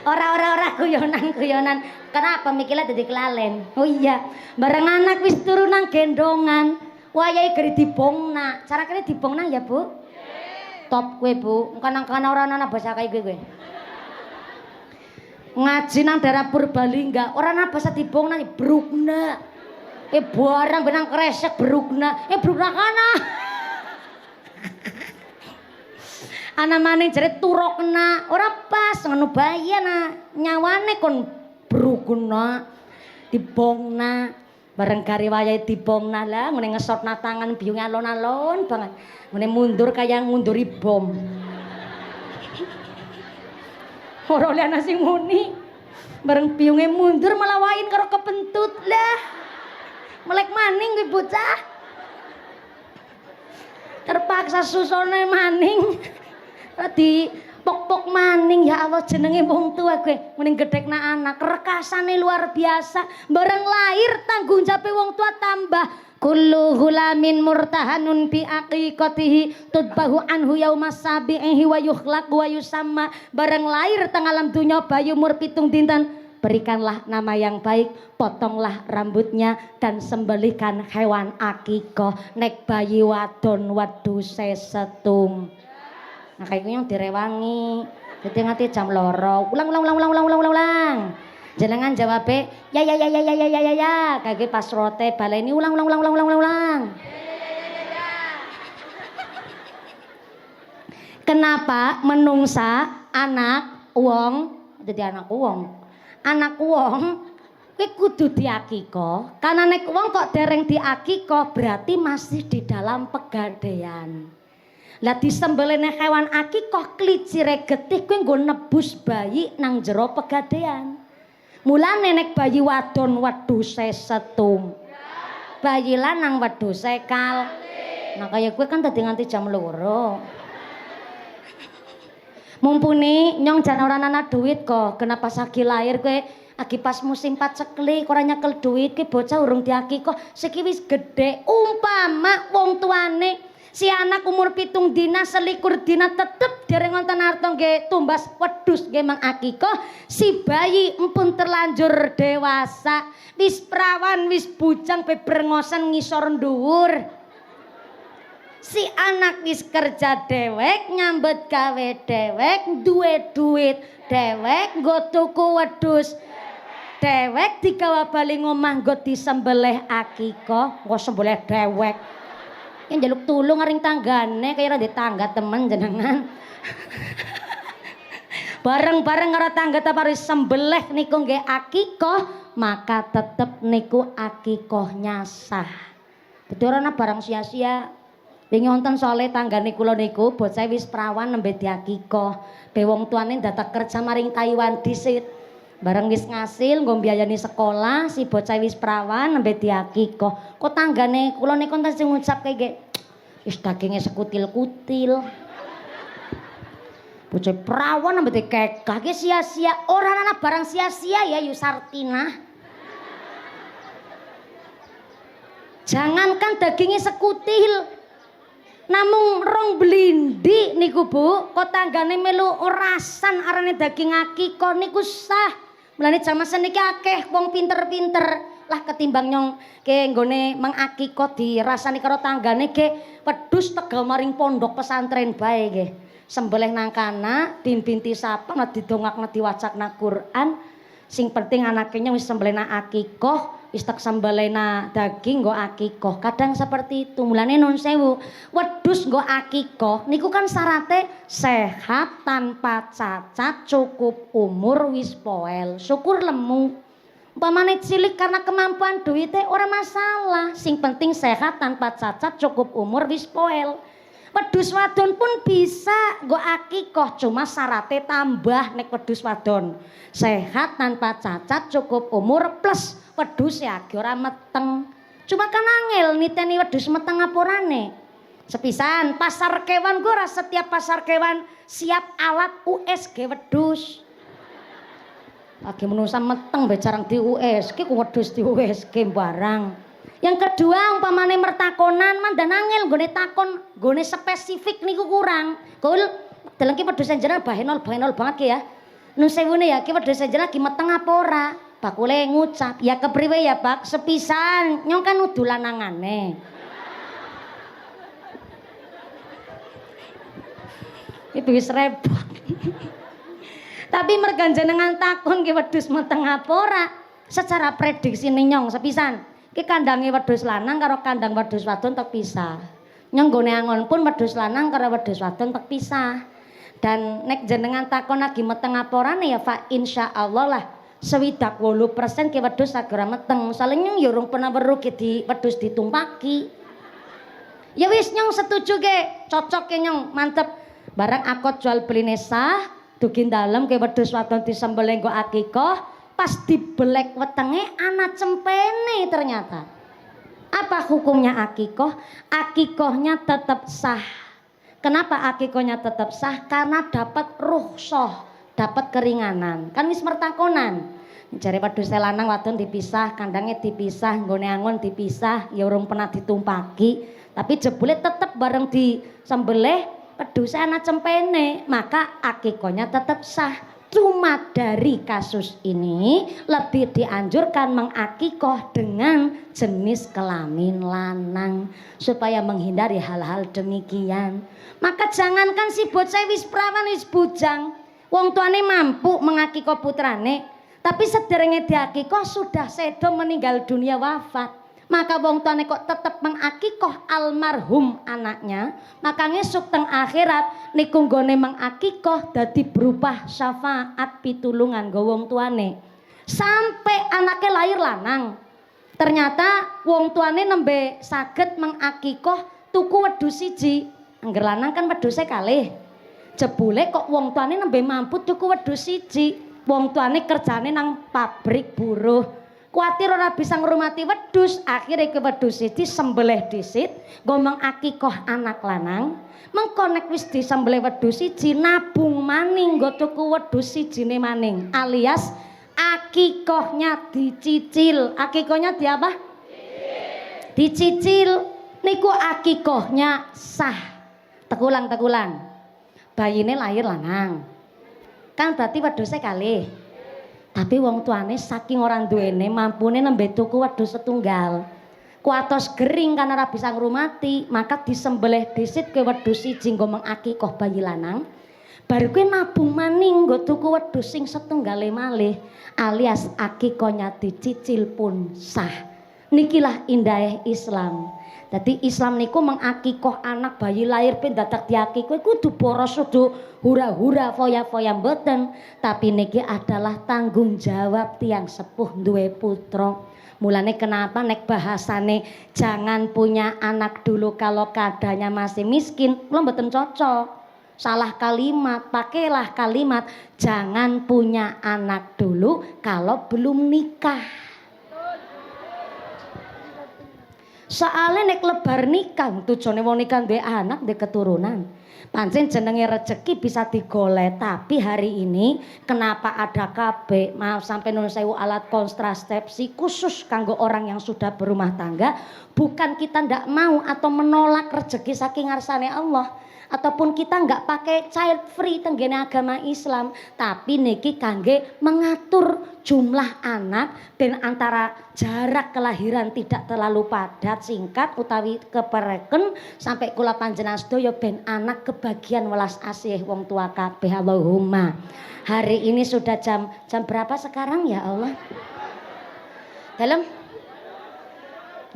Ora guyonan. Kenapa mikirnya dadi kelalen? Oh iya, bareng anak wis turu nang gendongan. Wayahe geri dibongna. Cara kene dibongna ya, Bu? Top kowe, Bu. Engkan-engkan ora ana bahasa kaya kowe. Ngaji nang daerah Purbalingga, ora ana bahasa dibongna brukna. Barang benang kresek brukna. Brukna kana. Ana maning jare turokna, ora pas ngono bayi ana nyawane kon brukna dibongna bareng kari wayahe dibongna lah ngene ngesotna tangan biyunge alon-alon banget ngene mundur kaya ngunduri bom. Ora oleh ana sing muni bareng biyunge mundur malah wain karo kepentut lah melek maning kuwi bocah terpaksa susone maning di pok-pok maning. Ya Allah jenenge wong tua gue mending gedhekna anak rekasane luar biasa bareng lahir tanggung jawab wong tua tambah kullu hulamin murtahanun bi aqiqatihi tudbahu anhu yaumas sabihi wa yukhlaq wa yusamma bareng lahir teng alam dunya bayi umur 7 dinten berikanlah nama yang baik potonglah rambutnya dan sembelihkan hewan akikoh nek bayi wadon wedhuse setung. Nah kayak yang direwangi jadi ngerti jam loro ulang jenengan jawab ya kayak pas rote baleni ulang kenapa menungsa anak wong jadi anak wong kuwi kudu diakikoh karena nek wong kok dereng diakikoh berarti masih di dalam pegadaian. Lah disembelihne hewan akikoh klicire getih kuwi nggo nebus bayi nang jero pegadaian. Mulane nek bayi wadon wedhuse setung. Bayi lanang wedhuse kal. Nah kaya kuwi kan dadi nganti jam 2. Mumpuni nyong jan ora ana duit kok, kenapa sagi lahir kowe agi pas musim paceklik ora nyekel duit ki bocah urung diakikoh, siki wis gedhe. Umpama wong tuane si anak umur 7 dina 21 dina tetep dereng wonten arta nggih tumbas wedhus nggih mang akikoh, si bayi empun terlanjur dewasa, wis prawan, wis bujang bebrengosan ngisor dhuwur. Si anak wis kerja dewek, nyambet gawe dewek, duwe duit dewek, nggo tuku wedhus dewek, digawa bali ngomah nggo disembelih akikoh, nggo sembelih dewek. Yang jaluk tulung aring tanggane kaya ora tangga temen jenengan. Bareng-bareng karo tangga ta paris sembelih niku nggih akikoh, maka tetep niku akikohnya sah. Dadi ora ana barang sia-sia. Wingi wonten sole tanggane kula niku bocah wis prawan nembe diakikoh. Be wong tuane dadak kerja maring Taiwan disit. Bareng wis ngasil nggo mbiayani sekolah, si bocah wis prawan nembe diakikoh. Kok tanggane kula niku enten sing ngucap kaya nggih, wis daginge sekutil-kutil. Bocah prawan nembe dikekah ki sia-sia, ora ana barang sia-sia ya Yusartina. Jangankan dagingnya sekutil, namung rong blindi niku Bu, kok tanggane melu orasan arane daging akikoh niku sah. Mulane jaman seniki akeh wong pinter-pinter lah ketimbang nyong ke nggone mengakikoh dirasani karo tanggane ge wedhus tegal maring pondok pesantren bae nggih. Sembelih nang kana dimpinti sapa didongakna diwacakna Quran. Sing penting anaknya wis sembelih nang akikoh, wis tak sembelih nang daging nggo akikoh. Kadang seperti itu. Mulane nun sewu, wedhus nggo akikoh niku kan syaratnya sehat tanpa cacat, cukup umur wis poel. Syukur lemu. Umpamane cilik karena kemampuan duitnya ora masalah. Sing penting sehat tanpa cacat, cukup umur wis poel. Wedhus wadon pun bisa nggo akikoh, cuma syaratnya tambah nek wedhus wadon. Sehat tanpa cacat, cukup umur plus wedhus ya ora meteng. Cuma kan angel niteni wedhus meteng apa orane. Sepisan pasar kewan ora setiap pasar kewan siap alat USG wedhus. Lagi menungsa meteng be jarang di USG ku wedhus di USG barang. Yang kedua umpamane mertakonan mandan angel nggone takon nggone spesifik niku kurang. Kul dalam ki wedhus jenengan bahenol banget ya. Nun sewune ya ki wedhus jenengan ki meteng apa ora? Bakule ngucap, "Ya kepriwe ya, Pak? Sepisan nyong kan udu lanangane." Itu wis repot. Tapi mergan jenengan takon ki wedhus meteng apa ora? Secara prediksi nyong sepisan ki kandange wedhus lanang karo kandang wedhus wadon tek pisah. Nyong nggone angon pun wedhus lanang karo wedhus wadon tek pisah. Dan nek jenengan takon lagi meteng apa orane ya fa insyaallah lah 98% ki wedhus sagera meteng. Soale nyong ya urung pernah weruh ki di wedhus ditumpaki. Ya wis nyong setuju ge, cocok ke nyong, mantep. Barang akad jual beline sah, dugi dalem ki wedhus wadon disembelih nggo akikah. Pas dibelek wetenge anak cempene ternyata. Apa hukumnya akikoh? Akikohnya tetap sah. Kenapa akikohnya tetap sah? Karena dapat rukhsah, dapat keringanan. Kan wis mertakonan. Jare wedhus lanang wadon dipisah, kandangnya dipisah, nggone angon dipisah, ya urung pernah ditumpaki. Tapi jebule tetep bareng disembelih wedhus anak cempene, maka akikohnya tetap sah. Cuma dari kasus ini lebih dianjurkan mengakikoh dengan jenis kelamin lanang supaya menghindari hal-hal demikian. Maka jangankan si bocah wis prawan wis bujang, wong tuane mampu mengakikoh putrane, tapi sederenge diakikoh sudah sedo meninggal dunia wafat. Maka wong tuane kok tetep mengakikoh almarhum anaknya, maka ngesuk teng akhirat niku nggone mengakikoh dadi berubah syafaat pitulungan nggo wong tuane. Sampai anaknya lahir lanang. Ternyata wong tuane nembe saged mengakikoh tuku wedhus siji. Angger lanang kan wedhuse kalih. Jebule kok wong tuane nembe mampu tuku wedhus siji. Wong tuane kerjane nang pabrik buruh. Kuatir ora bisa ngrumati wedhus, akhire ke wedhus siji sembelih dhisit, ngomong akikoh anak lanang. Mengko nek wis disembelih wedhus siji nabung maning nggo tuku wedhus sijine maning, alias akikohnya dicicil. Akikohnya di apa? Dicicil. Niku akikohnya sah. Tekulang. Bayine lahir lanang. Kan berarti wedhuse kalih. Tapi wong tuane saking orang duwene mampune nembe tuku wedhus setunggal. Kuatos gering karena ora bisa ngrumati, maka disembelih dhisit ke wedhus siji nggo mengakikoh bayi lanang. Baru kuwi nabung maning nggo tuku wedhus sing setunggale malih, alias akikohnya dicicil pun sah. Nikilah indah Islam. Jadi Islam niku mengakikoh anak bayi lahir pun dadak diakikoh kudu boros kudu hura-hura foya-foya mboten, tapi niki adalah tanggung jawab tiang sepuh duwe putra. Mulane kenapa nek bahasane jangan punya anak dulu kalau keadaannya masih miskin, kula mboten cocok. Salah kalimat, pakailah kalimat jangan punya anak dulu kalau belum nikah. Soalnya nek lebar nikah tujuane wong nikah duwe anak duwe keturunan. Pancen jenenge rezeki bisa digolek, tapi hari ini kenapa ada KB, maaf sampai nun sewu alat kontrasepsi khusus kanggo orang yang sudah berumah tangga, bukan kita ndak mau atau menolak rezeki saking ngarsane Allah. ataupun kita nggak pakai child free tenggene agama Islam, tapi niki kangge mengatur jumlah anak dan antara jarak kelahiran tidak terlalu padat singkat utawi kepereken sampai kula panjenengan sedaya ben anak kebagian welas asih wong tua kabeh. Allahumma. Hari ini sudah jam berapa sekarang ya Allah? Dalam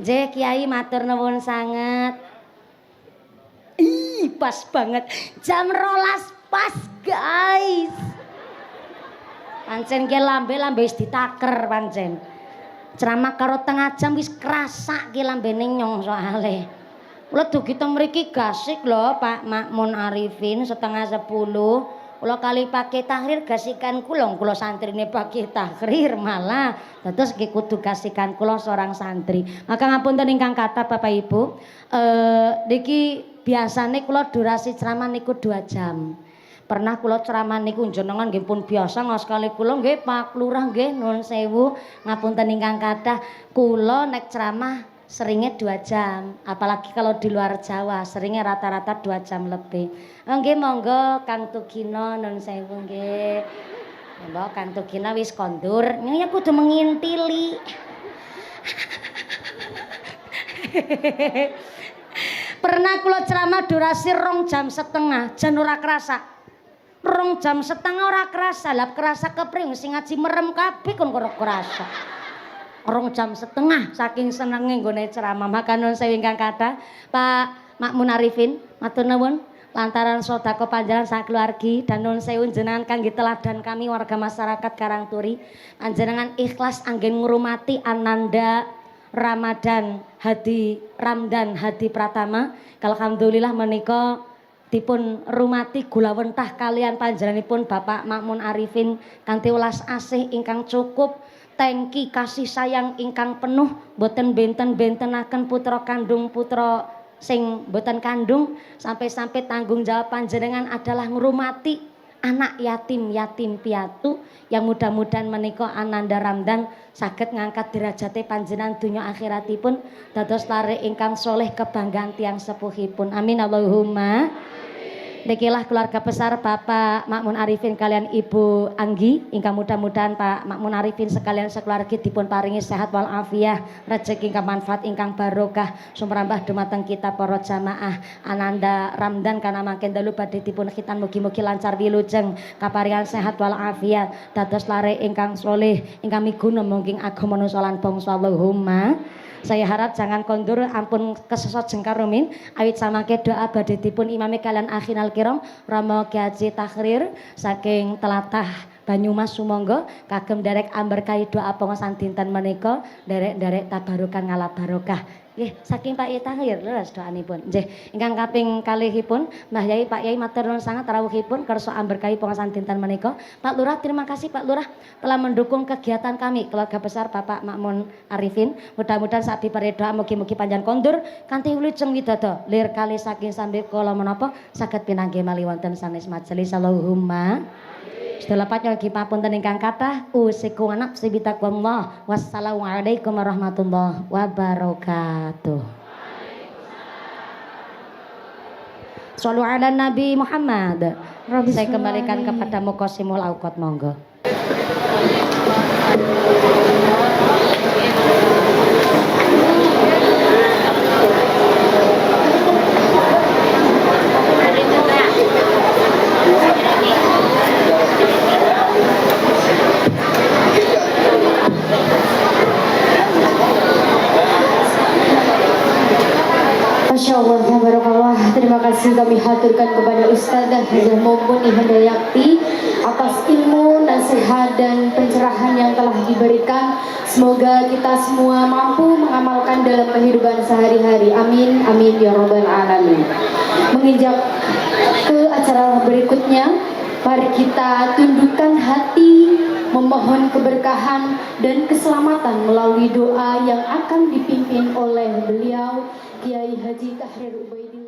Kiai matur nuwun sangat. Ih, pas banget. Jam 12 pas, guys. Pancen ki lambe wis ditaker pancen. Ceramah karo tengah jam wis kerasa ki lambene nyong soale. Kula dugi teng mriki gasik lho Pak Makmun Arifin 9:30. Kula kali pakai tahrir gasikan kula santrine pakai tahrir malah terus ki kudu gasikan kula seorang santri. Maka ngapunten ingkang kathah Bapak Ibu. Niki biasane kula durasi ceramah niku 2 jam. Pernah kula ceramah niku jenengan nggih pun biasa ngaskali kula nggih Pak Lurah nggih nuwun sewu ngapunten ingkang kathah. Kula nek ceramah seringnya 2 jam, apalagi kalau di luar Jawa seringnya rata-rata 2 jam lebih. Nggih monggo Kang Tugino nun sewu nggih. Monggo Kang Tugino wis kondur, ya kudu mengintili. Pernah kula ceramah durasi 2,5 jam, jan ora kerasa. 2,5 jam ora kerasa, lah kerasa kepring sing ngaji merem kabeh kon ora kerasa. 2,5 jam saking senenge nggone ceramah. Maka nuwun sewu ingkang kathah Pak Makmun Arifin matur nuwun lantaran sedekah panjenengan sakeluargi dan nuwun sewu jenengan kangge teladan kami warga masyarakat Karangturi. Panjenengan ikhlas anggen ngurmati Ananda Ramdan Hadi Pratama. Alhamdulillah menika dipun rumati gulawentah kalian panjenenganipun Bapak Makmun Arifin kanthi welas asih ingkang cukup. Tangki kasih sayang ingkang penuh boten benten-bentenaken putra kandung putra sing boten kandung sampai-sampai tanggung jawab panjenengan adalah ngurmati anak yatim piatu yang mudah-mudahan menika Ananda Ramdan saged ngangkat derajate panjenengan dunya akhiratipun dados lare ingkang soleh kebanggaan tiyang sepuhipun. Amin Allahumma. Nikilah keluarga besar Bapak Makmun Arifin kalian Ibu Anggi ingkang mudah-mudahan Pak Makmun Arifin sekalian sekeluarga dipun paringi sehat wal afiah, rezeki ingkang manfaat ingkang barokah sumrambah dumateng kita para jamaah Ananda Ramdan kana mangken dalu badhe dipun khitan mugi-mugi lancar wilujeng kaparingan sehat wal afiat dados lare ingkang soleh ingkang miguna mungking agama manungsa lan bangsa. Allahumma. Saya harap jangan kondur ampun kesesot jengkar rumin awit samangke doa badhe dipun imami kalian akhinal kiram Rama Haji Tahrir saking telatah Banyumas sumangga kagem derek amberkahi doa pengosan dinten menika derek tabarukan ngala barokah. Nggih saking Pak Yai Tahrir leres doanipun. Nggih ingkang kaping kalihipun Mbah Yai Pak Yai matur nuwun sangat rawuhipun kersa amberkahi pengosan dinten menika. Pak Lurah terima kasih Pak Lurah telah mendukung kegiatan kami keluarga besar Bapak Makmun Arifin. Mudah-mudahan saat diberi doa mugi-mugi panjang kondur kanthi wilujeng widada lir kali saking sambil kala menapa saged pinanggih malih wonten sanes majelis. Allahumma. Setelah patnya kipapunten ingkang kathah usiku anak sibitaqwallah. Wassalamualaikum warahmatullahi wabarakatuh. Shallu ala Nabi Muhammad. Saya kembalikan kepada Muqassimul Auqat monggo. Masya Allah, barakallah. Terima kasih kami haturkan kepada Ustazah Hajah Mumpuni Hidayati atas ilmu, nasihat dan pencerahan yang telah diberikan. Semoga kita semua mampu mengamalkan dalam kehidupan sehari-hari. Amin, amin ya rabbal alamin. Menginjak ke acara berikutnya, mari kita tundukkan hati memohon keberkahan dan keselamatan melalui doa yang akan dipimpin oleh beliau Kiai Haji Tahrir Ubaidillah.